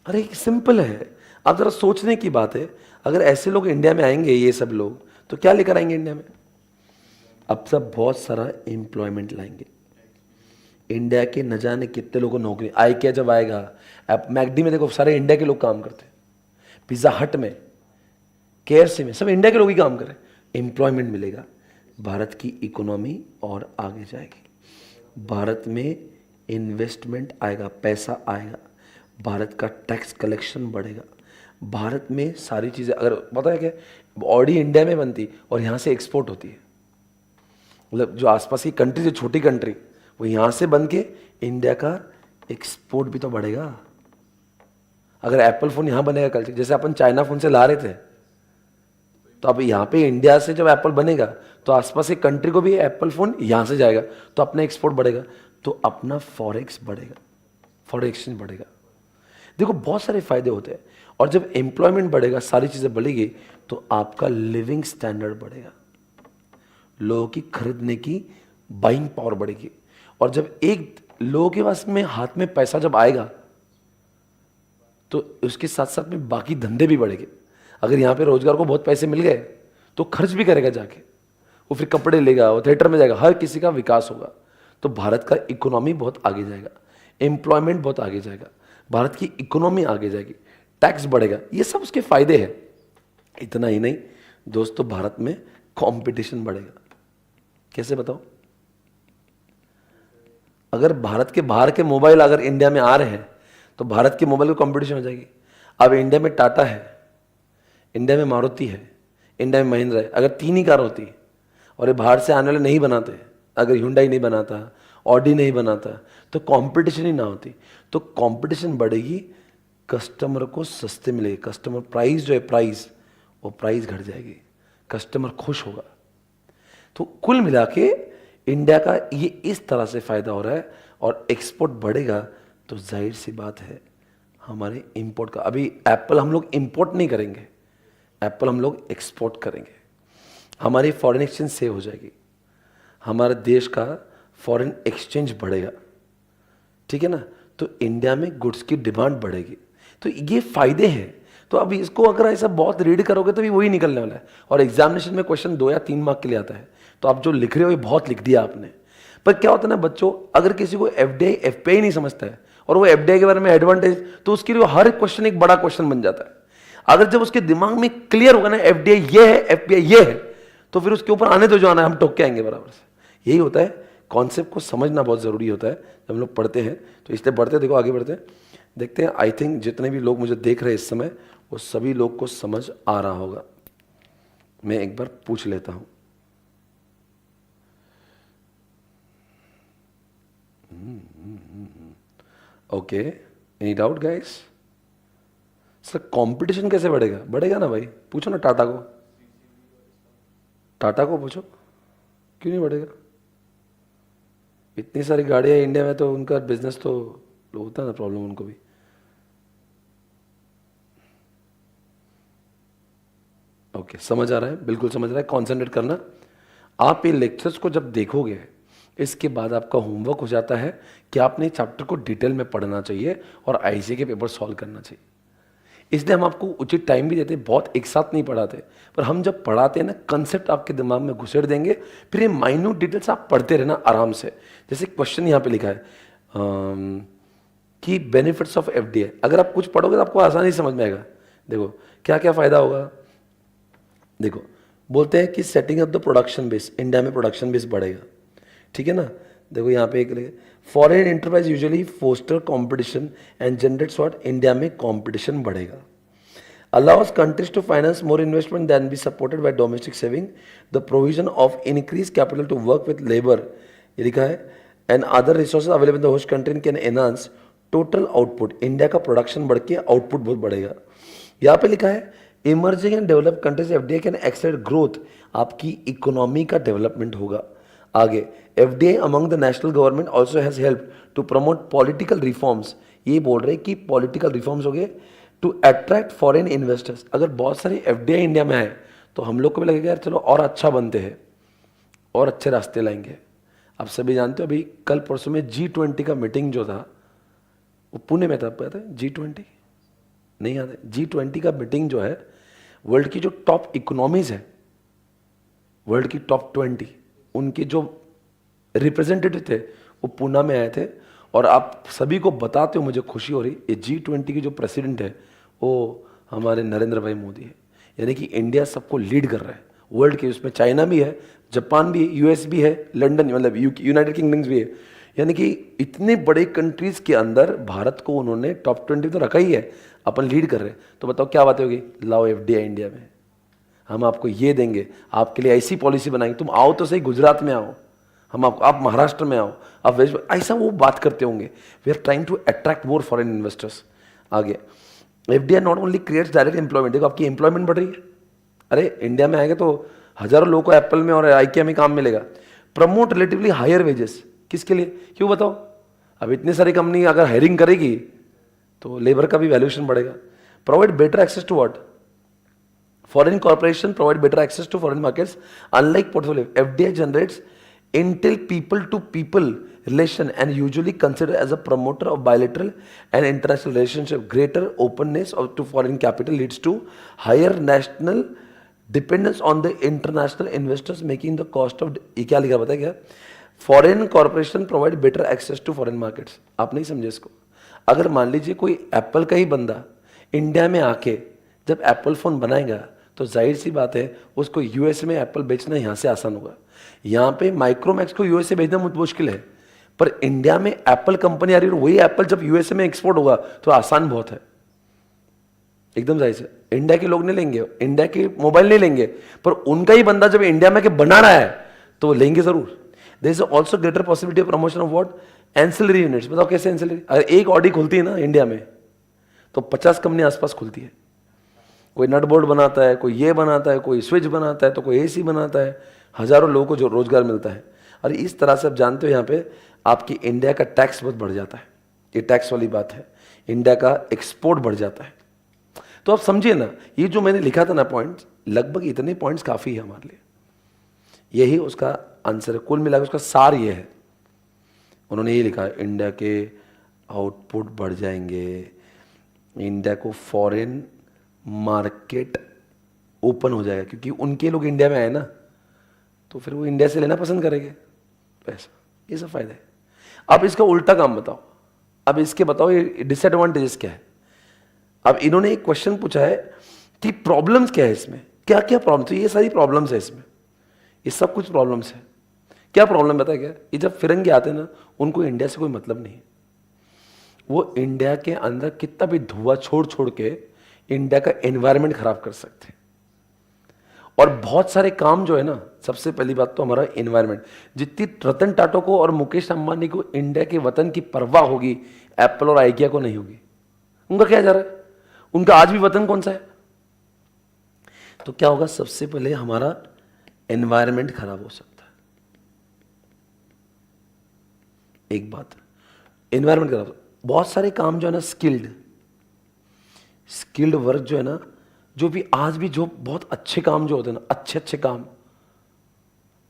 अरे सिंपल है, आप जरा सोचने की बात है। अगर ऐसे लोग इंडिया में आएंगे, ये सब लोग, तो क्या लेकर आएंगे इंडिया में? अब सब बहुत सारा एम्प्लॉयमेंट लाएंगे। इंडिया के न जाने कितने लोगों को नौकरी। आई क्या जब आएगा, आप मैकडी में देखो सारे इंडिया के लोग काम करते हैं, पिज्जा हट में, केएफसी में, सब इंडिया के लोग ही काम करें। एम्प्लॉयमेंट मिलेगा, भारत की इकोनॉमी और आगे जाएगी, भारत में इन्वेस्टमेंट आएगा, पैसा आएगा, भारत का टैक्स कलेक्शन बढ़ेगा, भारत में सारी चीज़ें। अगर पता है क्या, ऑडी इंडिया में बनती और यहाँ से एक्सपोर्ट होती है, मतलब जो आसपास की कंट्री, जो छोटी कंट्री, वो यहाँ से बन के इंडिया का एक्सपोर्ट भी तो बढ़ेगा। अगर एप्पल फोन यहाँ बनेगा कल, जैसे अपन चाइना फोन से ला रहे थे, तो अब यहाँ पे इंडिया से जब एप्पल बनेगा तो आसपास की कंट्री को भी एप्पल फोन यहाँ से जाएगा, तो अपना एक्सपोर्ट बढ़ेगा, तो अपना फॉरेक्स बढ़ेगा, फॉरेन एक्सचेंज बढ़ेगा। देखो बहुत सारे फायदे होते हैं। और जब एम्प्लॉयमेंट बढ़ेगा, सारी चीजें बढ़ेगी, तो आपका लिविंग स्टैंडर्ड बढ़ेगा, लोगों की खरीदने की बाइंग पावर बढ़ेगी। और जब एक लोगों के पास में हाथ में पैसा जब आएगा, तो उसके साथ साथ में बाकी धंधे भी बढ़ेंगे। अगर यहाँ पे रोजगार को बहुत पैसे मिल गए तो खर्च भी करेगा जाके, वो फिर कपड़े लेगा, वो थिएटर में जाएगा, हर किसी का विकास होगा। तो भारत का इकोनॉमी बहुत आगे जाएगा, एम्प्लॉयमेंट बहुत आगे जाएगा, भारत की इकोनॉमी आगे जाएगी, टैक्स बढ़ेगा, ये सब उसके फायदे हैं। इतना ही नहीं दोस्तों, भारत में कंपटीशन बढ़ेगा। कैसे बताओ? अगर भारत के बाहर के मोबाइल अगर इंडिया में आ रहे हैं तो भारत के मोबाइल को कंपटीशन हो जाएगी। अब इंडिया में टाटा है, इंडिया में मारुति है, इंडिया में महिंद्रा है। अगर 3 ही कार होती और ये बाहर से आने वाले नहीं बनाते, अगर हुंडई नहीं बनाता, ऑडी नहीं बनाता, तो कंपटीशन ही ना होती। तो कंपटीशन बढ़ेगी, कस्टमर को सस्ते मिलेगी, कस्टमर प्राइस जो है प्राइस, वो प्राइस घट जाएगी, कस्टमर खुश होगा। तो कुल मिला के इंडिया का ये इस तरह से फायदा हो रहा है। और एक्सपोर्ट बढ़ेगा तो जाहिर सी बात है हमारे इंपोर्ट का। अभी एप्पल हम लोग इंपोर्ट नहीं करेंगे, एप्पल हम लोग एक्सपोर्ट करेंगे, हमारी फॉरेन एक्सचेंज सेव हो जाएगी, हमारे देश का फॉरेन एक्सचेंज बढ़ेगा, ठीक है ना, तो इंडिया में गुड्स की डिमांड बढ़ेगी। तो ये फायदे हैं। तो अब इसको अगर ऐसा बहुत रीड करोगे तो भी वही निकलने वाला है। और एग्जामिनेशन में क्वेश्चन 2 या 3 मार्क के लिए आता है, तो आप जो लिख रहे हो ये बहुत लिख दिया आपने। पर क्या होता है ना बच्चों, अगर किसी को एफडीआई एफपीआई नहीं समझता है और वो एफडीआई के बारे में एडवांटेज, तो उसके लिए हर क्वेश्चन एक बड़ा क्वेश्चन बन जाता है। अगर जब उसके दिमाग में क्लियर होगा ना एफडीआई ये है एफपीआई ये है, तो फिर उसके ऊपर आने तो जो आना है हम टोक के आएंगे बराबर से। यही होता है, कॉन्सेप्ट को समझना बहुत जरूरी होता है जब हम लोग पढ़ते हैं। तो इसलिए बढ़ते देखो आगे बढ़ते देखते हैं। आई थिंक जितने भी लोग मुझे देख रहे हैं इस समय, वो सभी लोग को समझ आ रहा होगा। मैं एक बार पूछ लेता हूं। Okay, any doubt guys? Sir competition कैसे बढ़ेगा? बढ़ेगा ना भाई, पूछो ना टाटा को, टाटा को पूछो क्यों नहीं बढ़ेगा। इतनी सारी गाड़ियां इंडिया में, तो उनका बिजनेस तो होता है ना प्रॉब्लम उनको भी। ओके, समझ आ रहा है, बिल्कुल समझ रहा है। कॉन्सेंट्रेट करना। आप ये लेक्चर्स को जब देखोगे, इसके बाद आपका होमवर्क हो जाता है कि आपने चैप्टर को डिटेल में पढ़ना चाहिए और आईसी के पेपर सॉल्व करना चाहिए। इसलिए हम आपको उचित टाइम भी देते हैं, बहुत एक साथ नहीं पढ़ाते, पर हम जब पढ़ाते हैं ना, कंसेप्ट आपके दिमाग में घुसेड़ देंगे, फिर ये माइन्यूट डिटेल्स आप पढ़ते रहना आराम से। जैसे क्वेश्चन यहाँ पे लिखा है कि बेनिफिट्स ऑफ एफडीआई, अगर आप कुछ पढ़ोगे तो आपको आसानी से समझ में आएगा। देखो क्या क्या फायदा होगा। देखो बोलते हैं कि setting up the production base, India में प्रोडक्शन बेस बढ़ेगा, ठीक है ना। देखो यहाँ पे एक foreign enterprise usually foster competition and generates what, India में कंपटीशन बढ़ेगा। allows countries to finance more investment than be supported by domestic saving, the provision of increased capital to work with labor, ये लिखा है, and other resources available in the host country can enhance total output, India का production बढ़ के output बहुत बढ़ेगा। यहाँ पे लिखा है emerging and develop countries FDI can accelerate growth, आपकी इकोनॉमी का डेवलपमेंट होगा आगे। FDI among the national government also has help to promote political reforms, ये बोल रहे हैं कि पॉलिटिकल रिफॉर्म्स हो गए टू अट्रैक्ट फॉरेन इन्वेस्टर्स। अगर बहुत सारी एफडीआई इंडिया में आए तो हम लोग को भी लगेगा यार चलो और अच्छा बनते हैं और अच्छे रास्ते लाएंगे। आप सभी जानते हो अभी कल परसों में G20 का मीटिंग जो था वो पुणे में था, पता है G20 नहीं याद है? G20 का मीटिंग जो है, वर्ल्ड की जो टॉप इकोनॉमीज है, वर्ल्ड की टॉप 20, उनके जो रिप्रेजेंटेटिव थे वो पुणे में आए थे। और आप सभी को बताते हो मुझे खुशी हो रही, ये G20 की जो प्रेसिडेंट है वो हमारे नरेंद्र भाई मोदी है। यानी कि इंडिया सबको लीड कर रहा है वर्ल्ड के, उसमें चाइना भी है, जापान भी है, यूएस भी है, लंदन मतलब यूनाइटेड किंगडम्स भी है। यानी कि इतने बड़े कंट्रीज के अंदर भारत को उन्होंने टॉप 20 तो रखा ही है, अपन लीड कर रहे हैं। तो बताओ क्या बात होगी, लाओ एफडीआई इंडिया में, हम आपको ये देंगे, आपके लिए ऐसी पॉलिसी बनाएंगे, तुम आओ तो सही, गुजरात में आओ, हम आप महाराष्ट्र में आओ, आप वेस्ट, ऐसा वो बात करते होंगे। We are trying to attract more foreign investors. आगे FDI not only creates direct employment, देखो आपकी एम्प्लॉयमेंट बढ़ रही है। अरे इंडिया में आएगा तो हजारों लोगों को एप्पल में और आईकिया में काम मिलेगा। प्रमोट रिलेटिवली हायर वेजेस, किसके लिए, क्यों बताओ? अब इतनी सारी कंपनी अगर हायरिंग करेगी तो लेबर का भी वैल्यूएशन बढ़ेगा। Provide better access to what, foreign corporation provide better access to foreign markets. Unlike portfolio, FDI generates intel people to people relation and usually considered as a promoter of bilateral and international relationship. Greater openness to foreign capital leads to higher national dependence on the international investors, making the cost of, ये क्या लिखा पता है क्या? Foreign corporation provide better access to foreign markets. आप नहीं समझे इसको? अगर मान लीजिए कोई एप्पल का ही बंदा इंडिया में आके जब एप्पल फोन बनाएगा तो जाहिर सी बात है उसको यूएसए में एप्पल बेचना यहाँ से आसान होगा। यहाँ पे माइक्रोमैक्स को यूएसए भेजना मुश्किल है, पर इंडिया में एप्पल कंपनी आ रही है, वही एप्पल जब यूएसए में एक्सपोर्ट होगा तो आसान बहुत है, एकदम जाहिर से। इंडिया के लोग नहीं लेंगे, इंडिया के मोबाइल नहीं लेंगे, पर उनका ही बंदा जब इंडिया में के बना रहा है तो वो लेंगे जरूर। There is also greater possibility of promotion of what, ancillary units. बताओ कैसे एंसिलरी? अगर एक ऑडी खुलती है ना इंडिया में तो 50 कंपनी आसपास खुलती है। कोई नट बोल्ट बनाता है, कोई ये बनाता है, कोई स्विच बनाता है, तो कोई एसी बनाता है, हजारों लोगों को जो रोजगार मिलता है। और इस तरह से आप जानते हो यहाँ पे आपकी इंडिया का टैक्स बहुत बढ़ जाता है, ये टैक्स वाली बात है, इंडिया का एक्सपोर्ट बढ़ जाता है। तो आप समझिए ना, ये जो मैंने लिखा था ना पॉइंट्स, लगभग इतने पॉइंट्स काफ़ी है हमारे लिए, यही उसका आंसर है। कुल मिलाकर उसका सार ये है। उन्होंने ये लिखा, इंडिया के आउटपुट बढ़ जाएंगे, इंडिया को फॉरेन मार्केट ओपन हो जाएगा, क्योंकि उनके लोग इंडिया में आए ना, तो फिर वो इंडिया से लेना पसंद करेंगे पैसा, ये सब फायदा है। अब इसका उल्टा काम बताओ, अब इसके बताओ ये डिसएडवांटेजेस क्या है। अब इन्होंने एक क्वेश्चन पूछा है कि प्रॉब्लम्स क्या है इसमें, क्या क्या प्रॉब्लम, तो ये सारी प्रॉब्लम्स है इसमें, ये सब कुछ प्रॉब्लम्स है। क्या प्रॉब्लम बता, क्या ये जब फिरंगी आते हैं ना, उनको इंडिया से कोई मतलब नहीं है, वो इंडिया के अंदर कितना भी धुआं छोड़ छोड़ के इंडिया का एनवायरनमेंट खराब कर सकते हैं। और बहुत सारे काम जो है ना, सबसे पहली बात तो हमारा एनवायरनमेंट, जितनी रतन टाटा को और मुकेश अंबानी को इंडिया के वतन की परवाह होगी, एप्पल और आइकिया को नहीं होगी। उनका क्या जा रहा है, उनका आज भी वतन कौन सा है। तो क्या होगा, सबसे पहले हमारा एनवायरनमेंट खराब हो सकता है, एक बात एनवायरनमेंट खराब। बहुत सारे काम जो है ना, स्किल्ड वर्क जो है ना, जो भी आज भी जो बहुत अच्छे काम जो होते हैं ना, अच्छे अच्छे काम,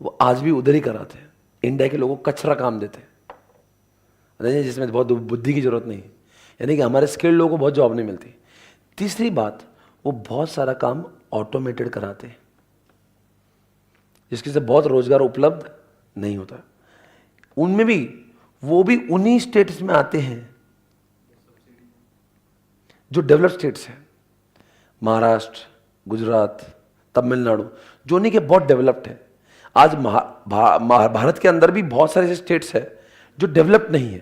वो आज भी उधर ही कराते हैं। इंडिया के लोगों को कचरा काम देते हैं, जिसमें बहुत बुद्धि की जरूरत नहीं है, यानी कि हमारे स्किल्ड लोगों को बहुत जॉब नहीं मिलती। तीसरी बात, वो बहुत सारा काम ऑटोमेटेड कराते हैं, जिसके से बहुत रोजगार उपलब्ध नहीं होता। उनमें भी वो भी उन्हीं स्टेट्स में आते हैं जो डेवलप स्टेट्स हैं, महाराष्ट्र, गुजरात, तमिलनाडु, जो नहीं के बहुत डेवलप्ड है। आज भारत के अंदर भी बहुत सारे ऐसे स्टेट्स हैं जो डेवलप नहीं है।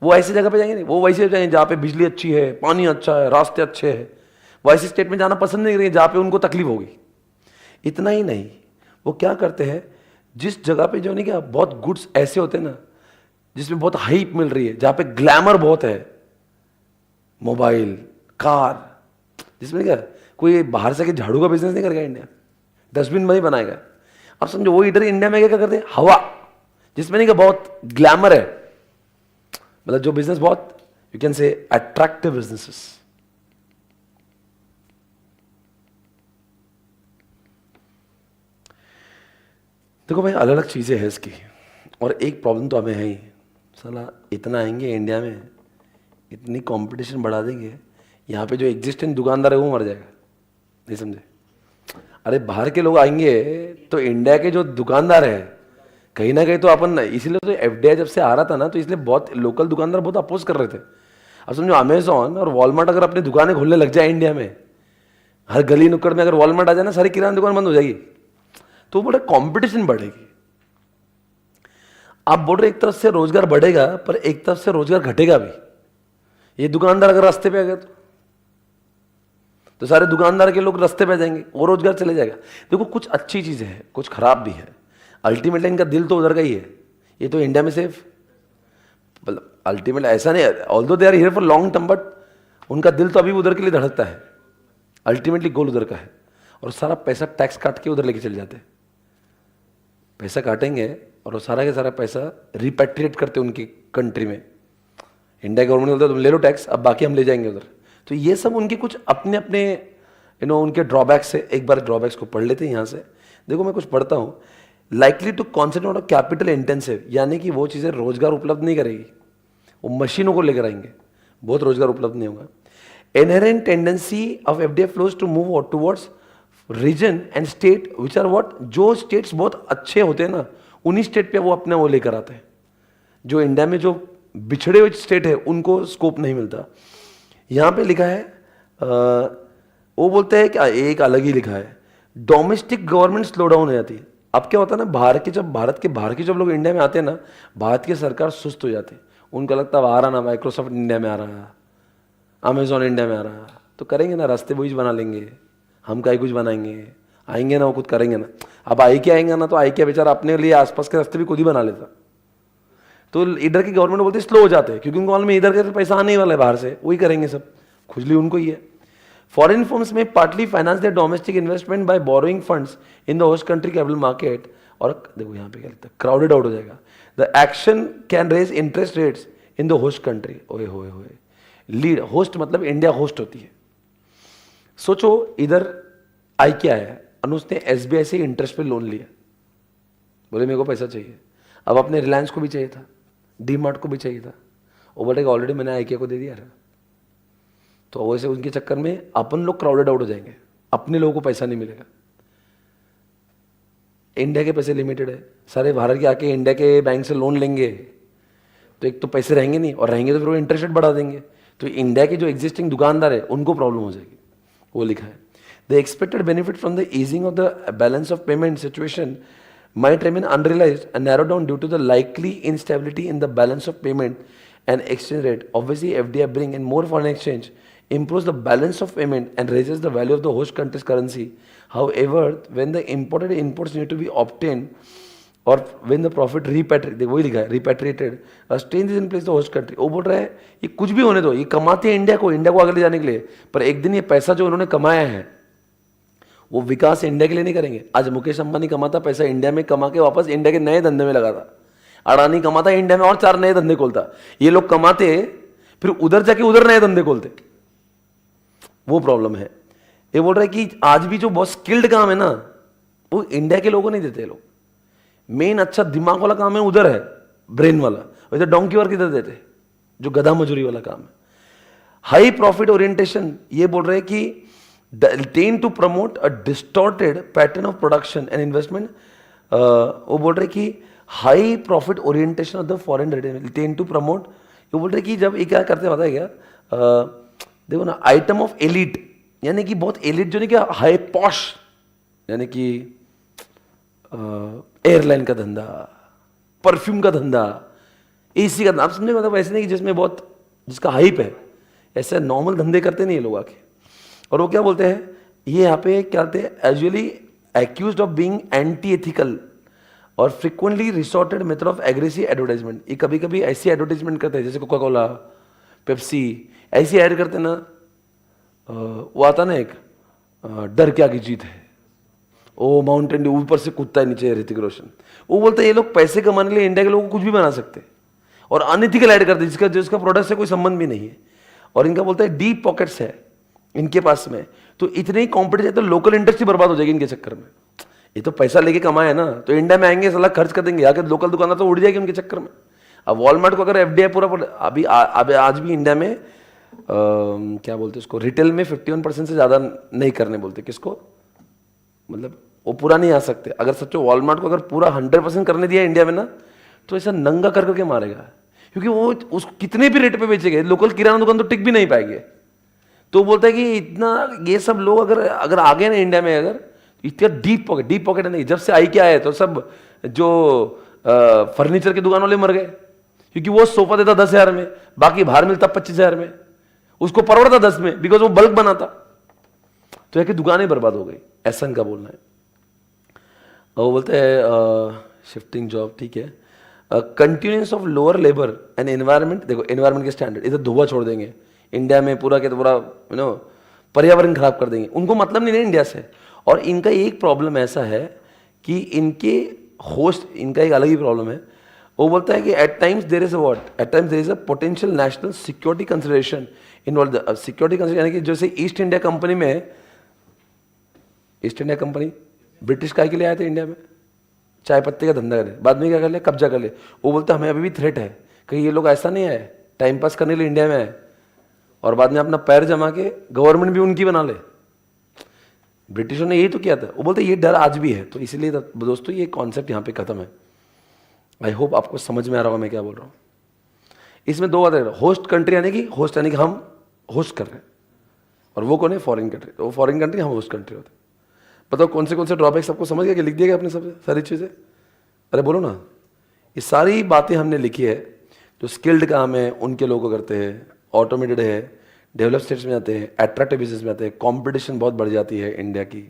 वो ऐसी जगह पे जाएंगे नहीं, वो वैसे जाएंगे जहाँ पे बिजली अच्छी है, पानी अच्छा है, रास्ते अच्छे हैं। वो ऐसे स्टेट में जाना पसंद नहीं करेंगे जहाँ पे उनको तकलीफ होगी। इतना ही नहीं, वो क्या करते हैं, जिस जगह पे जो नहीं क्या बहुत गुड्स ऐसे होते हैं ना, जिसमें बहुत हाइप मिल रही है, जहाँ पे ग्लैमर बहुत है, मोबाइल, कार, जिसमें क्या कोई बाहर से झाड़ू का बिजनेस नहीं करेगा इंडिया, डस्टबिन में ही बनाएगा। अब समझो वो इधर इंडिया में क्या करते हैं, हवा, जिसमें नहीं क्या बहुत ग्लैमर है, मतलब जो बिजनेस बहुत you can say attractive businesses. देखो भाई, अलग अलग चीजें हैं इसकी, और एक प्रॉब्लम तो हमें है ही, साला इतना आएंगे इंडिया में, इतनी कंपटीशन बढ़ा देंगे, यहाँ पे जो एग्जिस्टेंट दुकानदार है वो मर जाएगा। नहीं समझे? अरे बाहर के लोग आएंगे तो इंडिया के जो दुकानदार है कहीं ना कहीं तो अपन, इसीलिए तो एफडीआई जब से आ रहा था ना, तो इसलिए बहुत लोकल दुकानदार बहुत अपोज कर रहे थे। अब समझो अमेजॉन और वॉलमार्ट अगर अपनी दुकानें खोलने लग जाए इंडिया में, हर गली नुक्कड़ में अगर वॉलमार्ट आ जाए ना, सारी किराना दुकान बंद हो जाएगी, तो बड़ा कंपटीशन बढ़ेगी। आप बोल रहे एक तरफ से रोजगार बढ़ेगा, पर एक तरफ से रोजगार घटेगा भी। ये दुकानदार अगर रास्ते पे आ गए तो सारे दुकानदार के लोग रास्ते पे आ जाएंगे, वो रोजगार चले जाएगा। देखो, कुछ अच्छी चीजें हैं, कुछ खराब भी है। अल्टीमेटली इनका दिल तो उधर का ही है, ये तो इंडिया में सिर्फ, मतलब अल्टीमेटली ऐसा नहीं है, although they are here for long term, but उनका दिल तो अभी उधर के लिए धड़कता है। अल्टीमेटली गोल उधर का है, और सारा पैसा टैक्स काट के उधर लेके चले जाते हैं। पैसा काटेंगे और वो सारा के सारा पैसा रिपैट्रिएट करते उनकी कंट्री में। इंडिया गवर्नमेंट बोलता है तुम ले लो टैक्स, अब बाकी हम ले जाएंगे उधर। तो ये सब उनके कुछ अपने अपने उनके ड्रॉबैक्स है। एक बार ड्रॉबैक्स को पढ़ लेते हैं यहाँ से। देखो मैं कुछ पढ़ता हूँ, likely to concentrate on capital intensive, यानी कि वो चीज़ें रोजगार उपलब्ध नहीं करेगी, वो मशीनों को लेकर आएंगे, बहुत रोजगार उपलब्ध नहीं होगा। Inherent tendency of FDI flows to move towards region and state which are what, जो स्टेट्स बहुत अच्छे होते हैं ना, उन्हीं स्टेट पे वो अपने वो लेकर आते हैं। जो इंडिया में जो बिछड़े हुए स्टेट है उनको स्कोप नहीं मिलता। यहाँ पे लिखा है वो बोलते हैं कि एक अलग ही लिखा है, डोमेस्टिक गवर्नमेंट स्लो डाउन हो जाती है। अब क्या होता है ना, भारत के बाहर के जब लोग इंडिया में आते हैं ना, भारत की सरकार सुस्त हो जाती है। उनको लगता है आ रहा ना, माइक्रोसॉफ्ट इंडिया में आ रहा है, अमेजॉन इंडिया में आ रहा है, तो करेंगे ना, रास्ते वही बना लेंगे, हम कहीं कुछ बनाएंगे, आएंगे ना वो खुद करेंगे ना। अब आइकिया आएंगे ना, तो आइकिया बेचारा अपने लिए आसपास के रास्ते भी खुद ही बना लेता। तो इधर की गवर्नमेंट बोलती है स्लो हो जाते हैं, क्योंकि उनको मालूम है इधर के पैसा आने वाला है बाहर से, वही करेंगे सब, खुजली उनको ही है। फॉरेन फर्म्स में partly finance there domestic investment by borrowing funds in the host country capital market. और देखो यहाँ पे क्या लिखता है, क्राउडेड आउट हो जाएगा। The action can raise interest rates in the host country. ओए होए होए, लीड होस्ट मतलब इंडिया होस्ट होती है। सोचो इधर आई क्या है, उसने एसबीआई से इंटरेस्ट पे लोन लिया, बोले मेरे को पैसा चाहिए। अब अपने रिलायंस को भी चाहिए था, डी मार्ट को भी चाहिए था, वो बोलेगा ऑलरेडी मैंने आइकिया को दे दिया था। तो वैसे उनके चक्कर में अपन लोग क्राउडेड आउट हो जाएंगे, अपने लोगों को पैसा नहीं मिलेगा। इंडिया के पैसे लिमिटेड है, सारे भारत के आके इंडिया के बैंक से लोन लेंगे तो एक तो पैसे रहेंगे नहीं, और रहेंगे तो फिर वो इंटरेस्ट रेट बढ़ा देंगे, तो इंडिया के जो एग्जिस्टिंग दुकानदार है उनको प्रॉब्लम हो जाएगी। वो लिखा है, the expected benefit from the easing of the balance of payment situation might remain unrealized and narrow down due to the likely instability in the balance of payment and exchange rate. Obviously, FDI bring in more foreign exchange, improves the balance of payment and raises the value of the host country's currency. However, when the imported inputs need to be obtained or when the profit repatriated, वही लिखा है repatriated, a change is in place the host country. वो बोल रहा है ये कुछ भी होने दो, ये कमाते हैं इंडिया को आगे ले जाने के लिए, पर एक दिन ये पैसा जो उन्होंने कमाया है वो विकास इंडिया के लिए नहीं करेंगे। आज मुकेश अंबानी कमाता पैसा इंडिया में कमा के वापस इंडिया के नए धंधे में लगाता, अडानी कमाता इंडिया में और 4 नए धंधे खोलता, ये लोग कमाते फिर उधर जाके उधर नए धंधे खोलते। वो प्रॉब्लम है। ये बोल रहा है कि आज भी जो बहुत स्किल्ड काम है ना वो इंडिया के लोगों नहीं देते लोग, मेन अच्छा दिमाग वाला काम है उधर है, ब्रेन वाला, वैसे डोंकी वर्क इधर देते जो गधा मजूरी वाला काम है। हाई प्रॉफिट ओरिएंटेशन, ये बोल रहे हैं कि tend to promote a distorted pattern of production and investment. वो बोल रहे कि high profit orientation of the foreign direct tend to promote. ये बोल रहे कि जब ये क्या करते हैं पता है क्या, देखो ना, आइटम ऑफ एलिट, यानी कि बहुत एलिट जो नहीं क्या, हाई पॉश, यानी कि एयरलाइन का धंधा, परफ्यूम का धंधा, एसी का धंधा, आप समझे, मतलब ऐसे नहीं कि जिसमें बहुत जिसका हाइप है, ऐसे नॉर्मल धंधे करते नहीं ये लोग आके। और वो क्या बोलते हैं, ये यहाँ पे क्या कहते हैं, usually accused of being anti ethical और frequently resorted method of aggressive advertisement. ये कभी कभी ऐसी एडवर्टाइजमेंट करते हैं जैसे कोका कोला, पेप्सी, ऐसी ऐड करते हैं ना, वो आता ना एक डर क्या की जीत है, ओ माउंटेन ड्यू ऊपर से कूदता है नीचे ऋतिक रोशन। वो बोलते हैं ये लोग पैसे कमाने के लिए इंडिया के लोगों को कुछ भी बना सकते हैं, और अनएथिकल ऐड करते हैं जिसका प्रोडक्ट से कोई संबंध भी नहीं है, और इनका बोलता है डीप पॉकेट्स है इनके पास में, तो इतने ही कॉम्पिटिशन है तो लोकल इंडस्ट्री बर्बाद हो जाएगी इनके चक्कर में। ये तो पैसा लेके कमाए है ना, तो इंडिया में आएंगे साला खर्च कर देंगे, आके लोकल दुकानदार तो उड़ जाएगी उनके चक्कर में। अब वॉलमार्ट को अगर एफडीआई पूरा अभी आज भी इंडिया में क्या बोलते हैं उसको, रिटेल में 51% से ज़्यादा नहीं करने बोलते, किसको, मतलब वो पूरा नहीं आ सकते। अगर सच्चो वॉलमार्ट को अगर पूरा 100% करने दिया इंडिया में ना, तो ऐसा नंगा कर करके मारेगा, क्योंकि वो उस कितने भी रेट पे बेचेंगे, लोकल किराना दुकान तो टिक भी नहीं पाएंगे। तो बोलता है कि इतना ये सब लोग अगर आ गए ना इंडिया में, अगर इतना डीप पॉकेट है नहीं। जब से आई क्या है तो सब जो फर्नीचर की दुकान वाले मर गए, क्योंकि वो सोफा देता 10,000 में, बाकी बाहर मिलता 25,000 में, उसको पड़ता 10 में, बिकॉज वो बल्क बनाता, तो यह कि दुकानें बर्बाद हो गई, ऐसा इनका बोलना है। और वो बोलते हैं शिफ्टिंग जॉब, ठीक है, continuous of lower labour and environment. देखो एनवायरमेंट के स्टैंडर्ड इधर धुआं छोड़ देंगे इंडिया में पूरा के तो पूरा पर्यावरण खराब कर देंगे, उनको मतलब नहीं है इंडिया से। और इनका एक प्रॉब्लम ऐसा है कि इनके होस्ट, इनका एक अलग ही प्रॉब्लम है। वो बोलता है कि at times there is a potential national security consideration involve. Security consideration यानी कि जैसे ईस्ट इंडिया कंपनी में, ईस्ट इंडिया कंपनी ब्रिटिश काय के लिए आए थे इंडिया में, चाय पत्ते का धंधा करे, बाद में क्या कर ले, कब्जा कर ले। वो बोलता है हमें अभी भी थ्रेट है, कहीं ये लोग ऐसा नहीं आए टाइम पास करने के लिए इंडिया में आए और बाद में अपना पैर जमा के गवर्नमेंट भी उनकी बना ले। ब्रिटिशों ने यही तो किया था। वो बोलते ये डर आज भी है, तो इसलिए दोस्तों ये कॉन्सेप्ट यहाँ पे खत्म है। आई होप आपको समझ में आ रहा होगा मैं क्या बोल रहा हूँ। इसमें दो बातें, होस्ट कंट्री यानी कि होस्ट यानी कि हम होस्ट कर रहे हैं, और वो कौन है, फॉरेन कंट्री। तो वो फॉरेन कंट्री, हम होस्ट कंट्री होते हैं। बताओ कौन से ड्रॉबैक्स आपको समझ गया कि लिख दिया गया आपने सब सारी चीज़ें? अरे बोलो ना, ये सारी बातें हमने लिखी है। जो स्किल्ड काम है उनके लोग करते हैं, ऑटोमेटेड है, डेवलप स्टेट्स में जाते हैं, अट्रैक्टिव बिजनेस में जाते हैं, कंपटीशन बहुत बढ़ जाती है इंडिया की,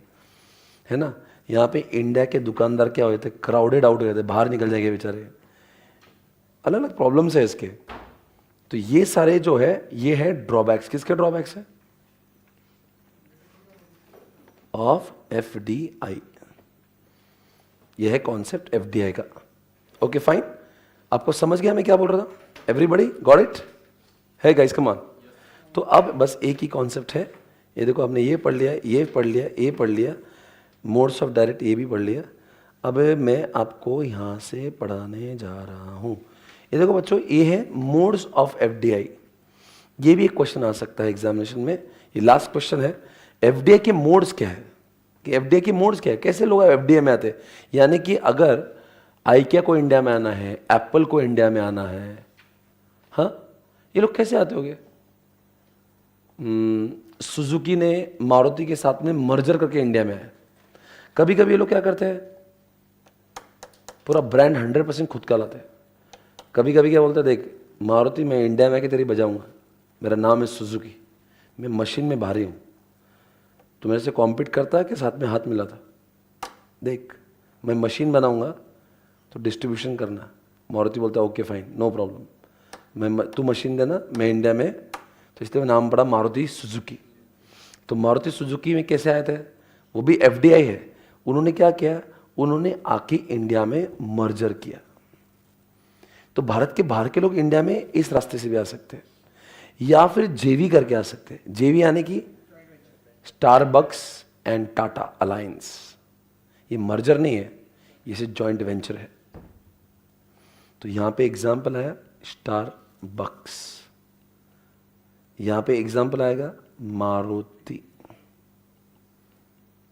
है ना। यहाँ पे इंडिया के दुकानदार क्या हो जाते हैं, क्राउडेड आउट हो जाते हैं, बाहर निकल जाएंगे बेचारे। अलग अलग प्रॉब्लम्स है इसके। तो ये सारे जो है ये है ड्रॉबैक्स। किसके ड्रॉबैक्स है? Of FDI. ये है कॉन्सेप्ट एफडीआई का। ओके फाइन, आपको समझ गया मैं क्या बोल रहा था? एवरीबॉडी गॉट इट है गाइस, कम ऑन। तो अब बस एक ही कॉन्सेप्ट है। ये देखो आपने ये पढ़ लिया, ये पढ़ लिया, ये पढ़ लिया, मोड्स ऑफ डायरेक्ट ये भी पढ़ लिया। अब मैं आपको यहाँ से पढ़ाने जा रहा हूँ। ये देखो बच्चों, ये है मोड्स ऑफ एफडीआई। ये भी एक क्वेश्चन आ सकता है एग्जामिनेशन में, ये लास्ट क्वेश्चन है। एफडीआई के मोड्स क्या है, कि एफडीआई के मोड्स क्या है, कैसे लोग एफडीआई में आते हैं। यानी कि अगर आइकिया को इंडिया में आना है, एप्पल को इंडिया में आना है, हाँ, ये लोग कैसे आते होंगे। सुजुकी ने मारुति के साथ में मर्जर करके इंडिया में आए। कभी कभी ये लोग क्या करते हैं, पूरा ब्रांड 100% खुद का लाते हैं। कभी कभी क्या बोलते हैं, देख मारुति मैं इंडिया में आके तेरी बजाऊंगा, मेरा नाम है सुजुकी, मैं मशीन में भारी हूँ, तो मेरे से कॉम्पीट करता है कि साथ में हाथ मिला था, देख मैं मशीन बनाऊंगा तो डिस्ट्रीब्यूशन करना। मारुति बोलता है ओके फाइन नो प्रॉब्लम, तू मशीन देना, मैं इंडिया में, तो इसलिए नाम पड़ा मारुति सुजुकी। तो मारुति सुजुकी में कैसे आए थे, वो भी एफडीआई है। उन्होंने क्या किया, उन्होंने आके इंडिया में मर्जर किया। तो भारत के बाहर के लोग इंडिया में इस रास्ते से भी आ सकते हैं, या फिर जेवी करके आ सकते हैं। जेवी यानी कि स्टारबक्स एंड टाटा अलायंस। ये मर्जर नहीं है, ये सिर्फ जॉइंट वेंचर है। तो यहां पे एग्जाम्पल आया स्टारबक्स, यहां पे एग्जाम्पल आएगा मारुति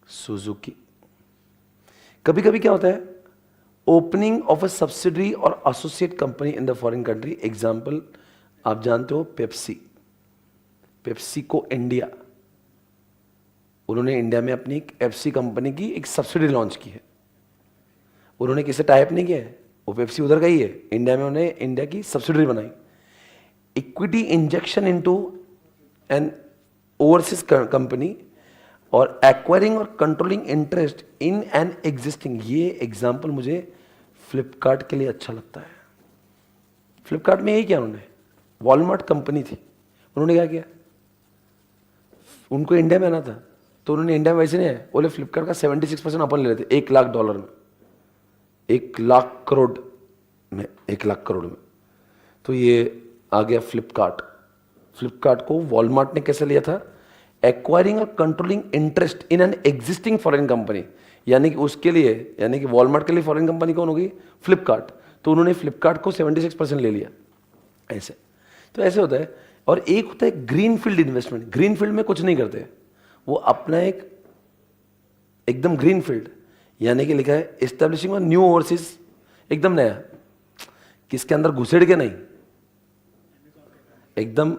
सुजुकी। कभी कभी क्या होता है, ओपनिंग ऑफ अ सब्सिडरी और associate company in the foreign country. Example आप जानते हो पेप्सी, पेप्सी को इंडिया, उन्होंने इंडिया में अपनी एक एफसी कंपनी की एक सब्सिडी लॉन्च की है। उन्होंने किसी टाइप नहीं किया है, वो पेप्सी उधर का ही है, इंडिया में उन्होंने इंडिया की सब्सिडरी बनाई। Equity injection into an overseas company और एक्वायरिंग और controlling interest in an existing. ये एग्जाम्पल मुझे फ्लिपकार्ट के लिए अच्छा लगता है। फ्लिपकार्ट में यही किया उन्होंने, वॉलमार्ट कंपनी थी, उन्होंने क्या किया, उनको इंडिया में आना था तो उन्होंने इंडिया में वैसे नहीं है, बोले फ्लिपकार्ट का 76% अपन ले लेते, $1,00,000 में, $1,00,000 में, $1,00,000 में। तो ये आ गया फ्लिपकार्ट। फ्लिपकार्ट को वॉलमार्ट ने कैसे लिया था, एक्वायरिंग और controlling interest in an existing foreign company. यानी कि उसके लिए, यानी कि वॉलमार्ट के लिए फॉरेन कंपनी कौन होगी, फ्लिपकार्ट। तो उन्होंने फ्लिपकार्ट को 76% ले लिया, ऐसे। तो ऐसे होता है। और एक होता है green field investment. Green field में कुछ नहीं करते, वो अपना एक एकदम ग्रीन फील्ड, यानी कि लिखा है एस्टेब्लिशिंग न्यू ओवरसीज, एकदम नया, किसके अंदर घुसेड़ के नहीं, एकदम।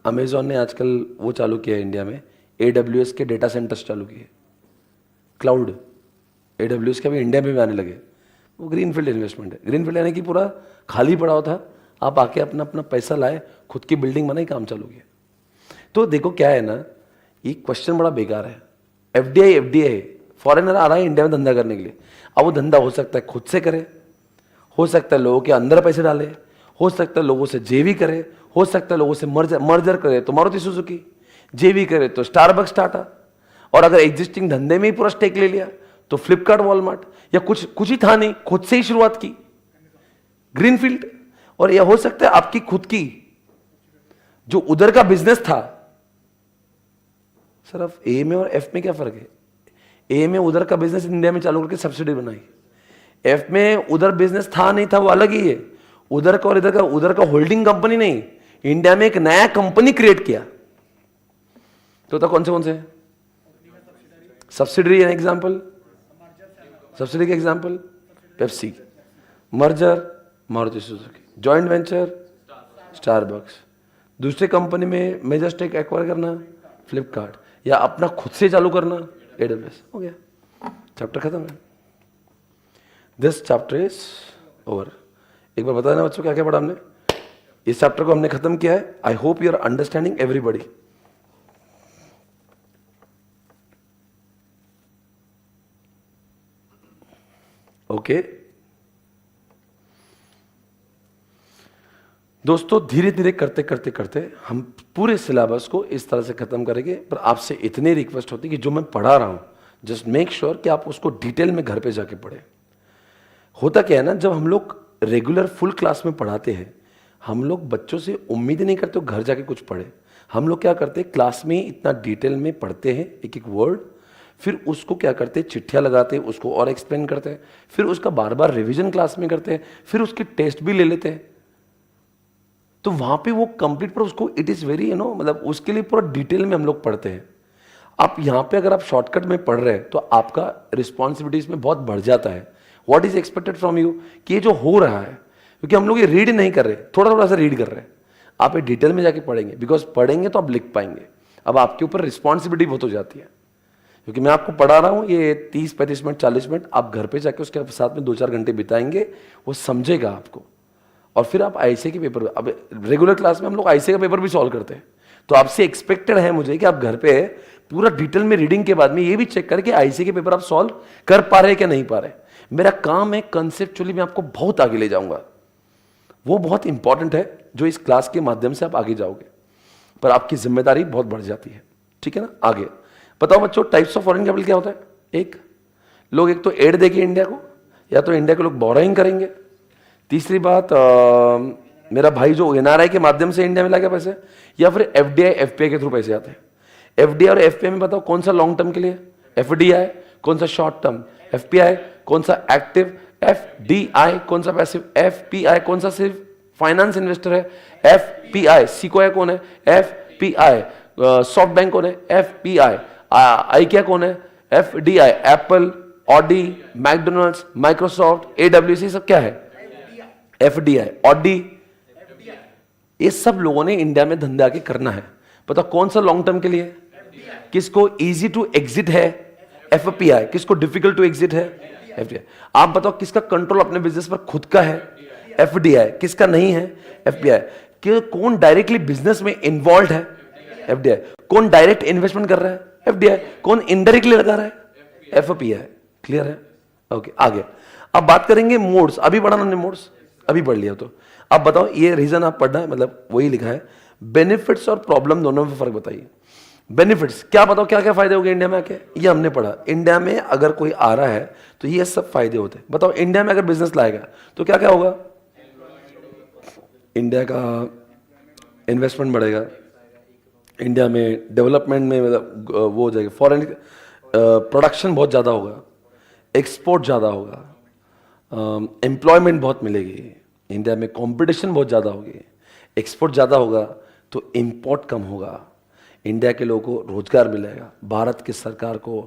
अमेजॉन ने आजकल वो चालू किया है इंडिया में, AWS के डेटा सेंटर्स चालू किए, क्लाउड AWS के भी इंडिया में भी आने लगे। वो ग्रीन फील्ड इन्वेस्टमेंट है। ग्रीन फील्ड यानी कि पूरा खाली पड़ा हुआ था, आप आके अपना अपना पैसा लाए, खुद की बिल्डिंग बनाई, काम चालू किया। तो देखो क्या है ना, ये क्वेश्चन बड़ा बेकार है। एफडीआई फॉरेनर आ रहा है इंडिया में धंधा करने के लिए। अब वो धंधा हो सकता है खुद से करे, हो सकता है लोगों के अंदर पैसे डाले, हो सकता है लोगों से जेवी करे, हो सकता है लोगों से मर्जर करे तो मारुति सुजुकी, जेवी करे तो स्टारबक्स टाटा, और अगर एग्जिस्टिंग धंधे में ही पूरा स्टेक ले लिया तो फ्लिपकार्ट वॉलमार्ट, या कुछ ही था नहीं, खुद से ही शुरुआत की, ग्रीनफील्ड। और यह हो सकता है आपकी खुद की जो उधर का बिजनेस था। सर अब ए में और एफ में क्या फर्क है, ए में उधर का बिजनेस इंडिया में चालू करके सब्सिडी बनाई, एफ में उधर बिजनेस था नहीं था, वो अलग ही है। उधर का और उधर का होल्डिंग कंपनी नहीं, इंडिया में एक नया कंपनी क्रिएट किया। तो कौन से सब्सिडरी है एग्जांपल, सब्सिडी का example Pepsi, merger Maruti Suzuki, joint venture Starbucks, दूसरे कंपनी में मेजर स्टेक एक्वायर करना फ्लिपकार्ट, या अपना खुद से चालू करना AWS। हो गया, चैप्टर खत्म है। This chapter is over. एक बार बता देना बच्चों क्या क्या पढ़ा हमने। इस चैप्टर को हमने खत्म किया है। I hope you are understanding everybody. Okay दोस्तों, धीरे धीरे करते करते करते हम पूरे सिलेबस को इस तरह से खत्म करेंगे। पर आपसे इतनी रिक्वेस्ट होती है कि जो मैं पढ़ा रहा हूं जस्ट मेक श्योर कि आप उसको डिटेल में घर पे जाके पढ़ें। होता क्या है ना, जब हम लोग रेगुलर फुल क्लास में पढ़ाते हैं, हम लोग बच्चों से उम्मीद नहीं करते घर जाके कुछ पढ़े। हम लोग क्या करते हैं, क्लास में इतना डिटेल में पढ़ते हैं एक एक वर्ड, फिर उसको क्या करते हैं, चिट्ठियाँ लगाते हैं, उसको और एक्सप्लेन करते हैं, फिर उसका बार बार रिवीजन क्लास में करते हैं, फिर उसके टेस्ट भी ले लेते हैं। तो वहां पे वो कंप्लीट, पर उसको इट इज़ वेरी मतलब उसके लिए पूरा डिटेल में हम लोग पढ़ते हैं। आप यहाँ पे अगर आप शॉर्टकट में पढ़ रहे हैं तो आपका रिस्पॉन्सिबिलिटी इसमें बहुत बढ़ जाता है। What is expected from you, कि ये जो हो रहा है, क्योंकि हम लोग ये रीड नहीं कर रहे, थोड़ा थोड़ा सा रीड कर रहे हैं, आप ये डिटेल में जाके पढ़ेंगे, बिकॉज पढ़ेंगे तो आप लिख पाएंगे। अब आपके ऊपर रिस्पॉन्सिबिलिटी बहुत हो जाती है, क्योंकि मैं आपको पढ़ा रहा हूँ ये 30-35 मिनट 40 मिनट, आप घर पे जाके उसके साथ में 2-4 घंटे बिताएंगे, वो समझेगा आपको। और फिर आप आईसीए के पेपर, अब रेगुलर क्लास में हम लोग आईसीए का पेपर भी सॉल्व करते हैं, तो आपसे एक्सपेक्टेड है मुझे कि आप घर पे पूरा डिटेल में रीडिंग के बाद में ये भी चेक करें कि आईसीए के पेपर आप सॉल्व कर पा रहे हैं क्या नहीं पा रहे। मेरा काम है कंसेप्चुअली मैं आपको बहुत आगे ले जाऊंगा, वो बहुत इंपॉर्टेंट है जो इस क्लास के माध्यम से आप आगे जाओगे, पर आपकी जिम्मेदारी बहुत बढ़ जाती है, ठीक है ना। आगे बताओ बच्चों, टाइप्स ऑफ फॉरेन कैपिटल क्या होता है। एक लोग एक तो एड देंगे इंडिया को, या तो इंडिया के लोग बोराइंग करेंगे। तीसरी बात, मेरा भाई जो एनआरआई के माध्यम से इंडिया में लाएगा पैसे, या फिर एफडीआई एफपीआई के थ्रू पैसे आते हैं। एफडीआई और एफपीआई में बताओ कौन सा लॉन्ग टर्म के लिए, एफडीआई कौन सा शॉर्ट टर्म, एफपीआई कौन सा एक्टिव, एफडीआई कौन सा पैसिव, एफपीआई कौन सा सिर्फ फाइनेंस इन्वेस्टर है, एफपीआई सिक्वाया कौन है, एफपीआई सॉफ्ट बैंक कौन है, एफपीआई आइकिया कौन है, FDI Apple, Audi, McDonald's, Microsoft, AWC सब क्या है, एफडीआई, ऑडी। ये सब लोगों ने इंडिया में धंधा आके करना है। पता कौन सा लॉन्ग टर्म के लिए, किसको इजी टू एग्जिट है, एफपीआई, किसको डिफिकल्ट टू एग्जिट है, एफडीआई। आप बताओ किसका कंट्रोल अपने बिजनेस पर खुद का है, एफडीआई, किसका नहीं है, एफपीआई। कि कौन डायरेक्टली बिजनेस में इन्वॉल्व है, एफडीआई। कौन डायरेक्ट इन्वेस्टमेंट कर रहा है, एफडीआई। कौन इनडायरेक्टली लगा रहा है, एफपीआई। क्लियर है, ओके। आगे अब बात करेंगे मोड्स, अभी पढ़ा हमने मोड्स, अभी पढ़ लिया। तो अब बताओ ये रीजन आप पढ़ना है, मतलब वही लिखा है, बेनिफिट्स और प्रॉब्लम दोनों में फर्क बताइए। बेनिफिट्स क्या बताओ, क्या क्या फायदे हो गए इंडिया में आके, ये हमने पढ़ा। इंडिया में अगर कोई आ रहा है तो ये सब फायदे होते हैं। बताओ इंडिया में अगर बिजनेस लाएगा तो क्या क्या होगा, इंडिया का इन्वेस्टमेंट बढ़ेगा, इंडिया में डेवलपमेंट में मतलब वो हो जाएगा, फॉरेन प्रोडक्शन बहुत ज़्यादा होगा, एक्सपोर्ट ज़्यादा होगा, एम्प्लॉयमेंट बहुत मिलेगी, इंडिया में कंपटीशन बहुत ज़्यादा होगी, एक्सपोर्ट ज़्यादा होगा तो इंपोर्ट कम होगा, इंडिया के लोगों को रोजगार मिलेगा, भारत की सरकार को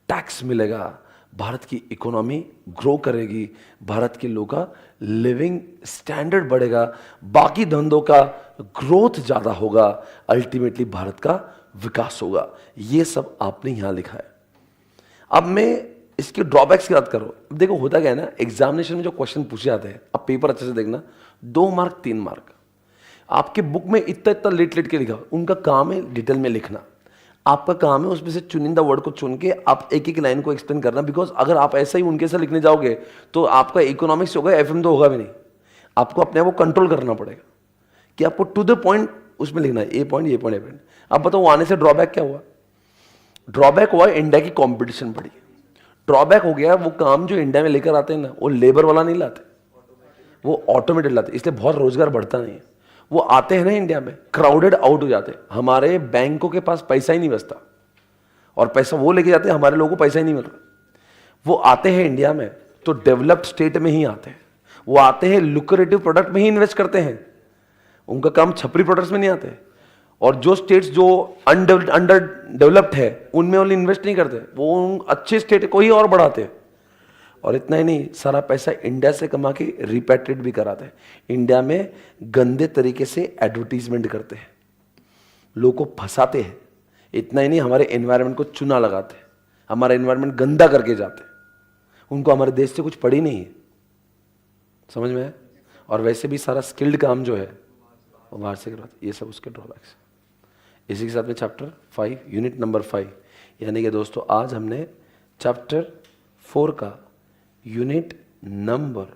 टैक्स मिलेगा, भारत की इकोनॉमी ग्रो करेगी, भारत के लोगों का लिविंग स्टैंडर्ड बढ़ेगा, बाकी धंधों का ग्रोथ ज़्यादा होगा, अल्टीमेटली भारत का विकास होगा। ये सब आपने यहाँ लिखा है। अब मैं इसके ड्रॉबैक्स की बात करो। अब देखो होता क्या है ना, एग्जामिनेशन में जो क्वेश्चन पूछे जाते हैं, अब पेपर अच्छे से देखना, 2 मार्क 3 मार्क आपके बुक में इतना इतना लेट लेट के लिखा, उनका काम है डिटेल में लिखना, आपका काम है उसमें से चुनिंदा वर्ड को चुन के आप एक एक लाइन को एक्सप्लेन करना। बिकॉज अगर आप ऐसा ही उनके से लिखने जाओगे तो आपका इकोनॉमिक्स होगा, एफएम तो होगा भी नहीं। आपको अपने आप को कंट्रोल करना पड़ेगा कि आपको टू द पॉइंट उसमें लिखना है, ए पॉइंट ये पॉइंट ए पॉइंट। अब बताओ वो आने से ड्रॉबैक क्या हुआ, ड्रॉबैक हुआ इंडिया की कॉम्पिटिशन बढ़ी। ड्रॉबैक हो गया वो काम जो इंडिया में लेकर आते हैं ना, वो लेबर वाला नहीं लाते, वो ऑटोमेटेड लाते, इसलिए बहुत रोजगार बढ़ता नहीं है। वो आते हैं ना इंडिया में, क्राउडेड आउट हो जाते हैं, हमारे बैंकों के पास पैसा ही नहीं बचता, और पैसा वो लेके जाते हैं, हमारे लोगों को पैसा ही नहीं मिल रहा। वो आते हैं इंडिया में तो डेवलप्ड स्टेट में ही आते हैं, वो आते हैं लुक्रेटिव प्रोडक्ट में ही इन्वेस्ट करते हैं, उनका काम छपरी प्रोडक्ट्स में नहीं आते। और जो स्टेट्स जो अंडर डेवलप्ड है उनमें ओनली इन्वेस्ट नहीं करते, वो अच्छे स्टेट को ही और बढ़ाते हैं। और इतना ही नहीं, सारा पैसा इंडिया से कमा के रिपैट्रिएट भी कराते हैं। इंडिया में गंदे तरीके से एडवर्टीजमेंट करते हैं, लोगों को फंसाते हैं। इतना ही नहीं, हमारे एनवायरनमेंट को चूना लगाते हैं, हमारा एनवायरनमेंट गंदा करके जाते हैं। उनको हमारे देश से कुछ पड़ी नहीं है, समझ में है। और वैसे भी सारा स्किल्ड काम जो है वो बाहर से करवाते। ये सब उसके ड्रॉबैक्स। इसी के साथ में चैप्टर 5 यूनिट नंबर 5 यानी कि दोस्तों आज हमने चैप्टर 4 का यूनिट नंबर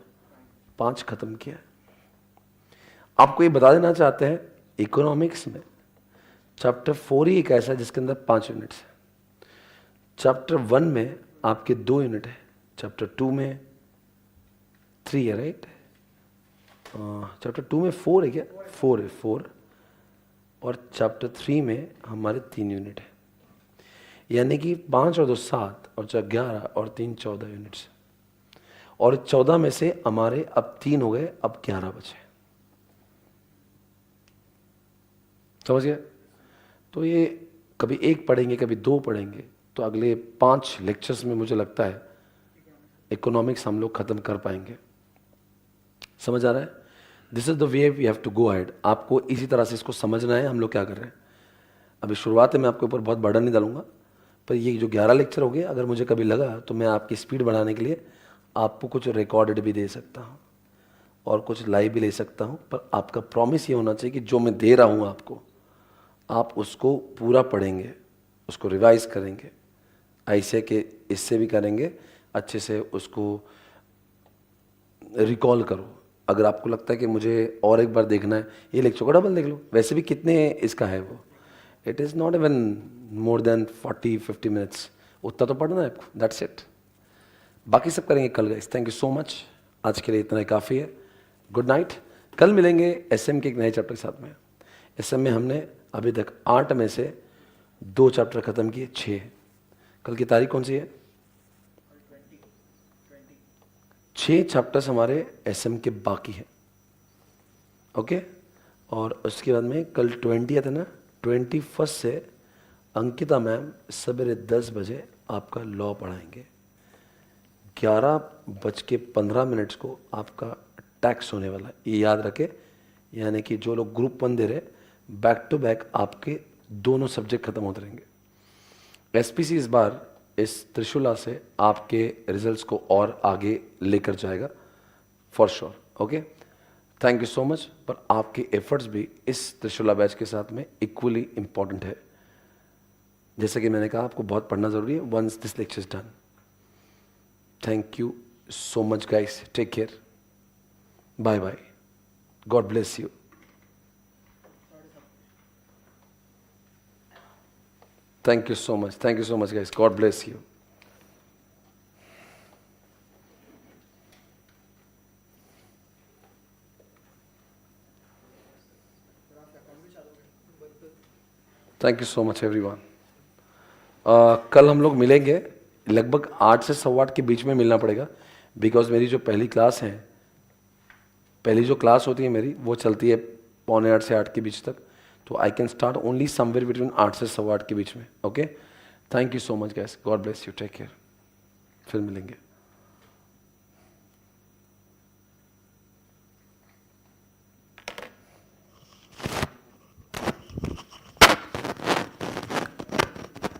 5 खत्म किया। आपको ये बता देना चाहते हैं, इकोनॉमिक्स में चैप्टर 4 ही एक ऐसा है जिसके अंदर 5 यूनिट्स है। चैप्टर 1 में आपके 2 यूनिट है, चैप्टर 2 में 3 है, राइट। चैप्टर 2 में 4 है क्या, 4 है, 4। और चैप्टर 3 में हमारे 3 यूनिट है, यानी कि 5 और 2 7 और 11 और 3 14 यूनिट्स। और 14 में से हमारे अब 3 हो गए, अब 11 बचे। समझ गए? तो ये कभी एक पढ़ेंगे, कभी 2 पढ़ेंगे, तो अगले 5 लेक्चर्स में मुझे लगता है इकोनॉमिक्स हम लोग ख़त्म कर पाएंगे। समझ आ रहा है? This is the way we have to go ahead. आपको इसी तरह से इसको समझना है हम लोग क्या कर रहे हैं। अभी शुरुआत में मैं आपके ऊपर बहुत बर्डन नहीं डालूंगा, पर ये जो 11 लेक्चर हो गए, अगर मुझे कभी लगा तो मैं आपकी स्पीड बढ़ाने के लिए आपको कुछ रिकॉर्डेड भी दे सकता हूँ और कुछ लाइव भी ले सकता हूँ। पर आपका प्रॉमिस ये होना चाहिए कि जो मैं दे रहा हूँ आपको, आप उसको पूरा पढ़ेंगे, उसको रिवाइज करेंगे, ऐसे कि इससे भी करेंगे, अच्छे से उसको रिकॉल करो। अगर आपको लगता है कि मुझे और एक बार देखना है, ये लेक्चर को डबल देख लो। वैसे भी कितने इसका है वो, it is not even more than 40-50 minutes, उतना तो पढ़ना है आपको, दैट्स इट। बाकी सब करेंगे कल guys. Thank you so much, आज के लिए इतना ही काफ़ी है। Good night. कल मिलेंगे एसएम के एक नए चैप्टर के साथ में। एसएम में हमने अभी तक 8 में से 2 चैप्टर ख़त्म किए, 6। कल की तारीख कौन सी है? 6 चैप्टर्स हमारे एसएम के बाकी हैं। ओके, और उसके बाद में कल 20th है ना, 21 से अंकिता मैम सवेरे 10 बजे आपका लॉ पढ़ाएंगे। 11:15 को आपका टैक्स होने वाला है, ये याद रखें। यानी कि जो लोग ग्रुप 1 दे रहे, बैक टू बैक आपके दोनों सब्जेक्ट खत्म होते रहेंगे। एसपीसी इस बार इस त्रिशूला से आपके रिजल्ट्स को और आगे लेकर जाएगा for sure. Okay, thank you so much. पर आपके एफर्ट्स भी इस त्रिशूला बैच के साथ में इक्वली इंपॉर्टेंट है। जैसे कि मैंने कहा, आपको बहुत पढ़ना ज़रूरी है once this lecture is done. Thank you so much guys. Take care. Bye bye. God bless you. Thank you so much. Thank you so much guys. God bless you. Thank you so much everyone. कल हम लोग मिलेंगे लगभग 8 से 8:15 के बीच में मिलना पड़ेगा, बिकॉज मेरी जो पहली क्लास है, पहली जो क्लास होती है मेरी, वो चलती है 7:45 से 8 के बीच तक। तो I can start only somewhere between 8 से 8:15 के बीच में। Okay, thank you so much guys, God bless you, take care, फिर मिलेंगे।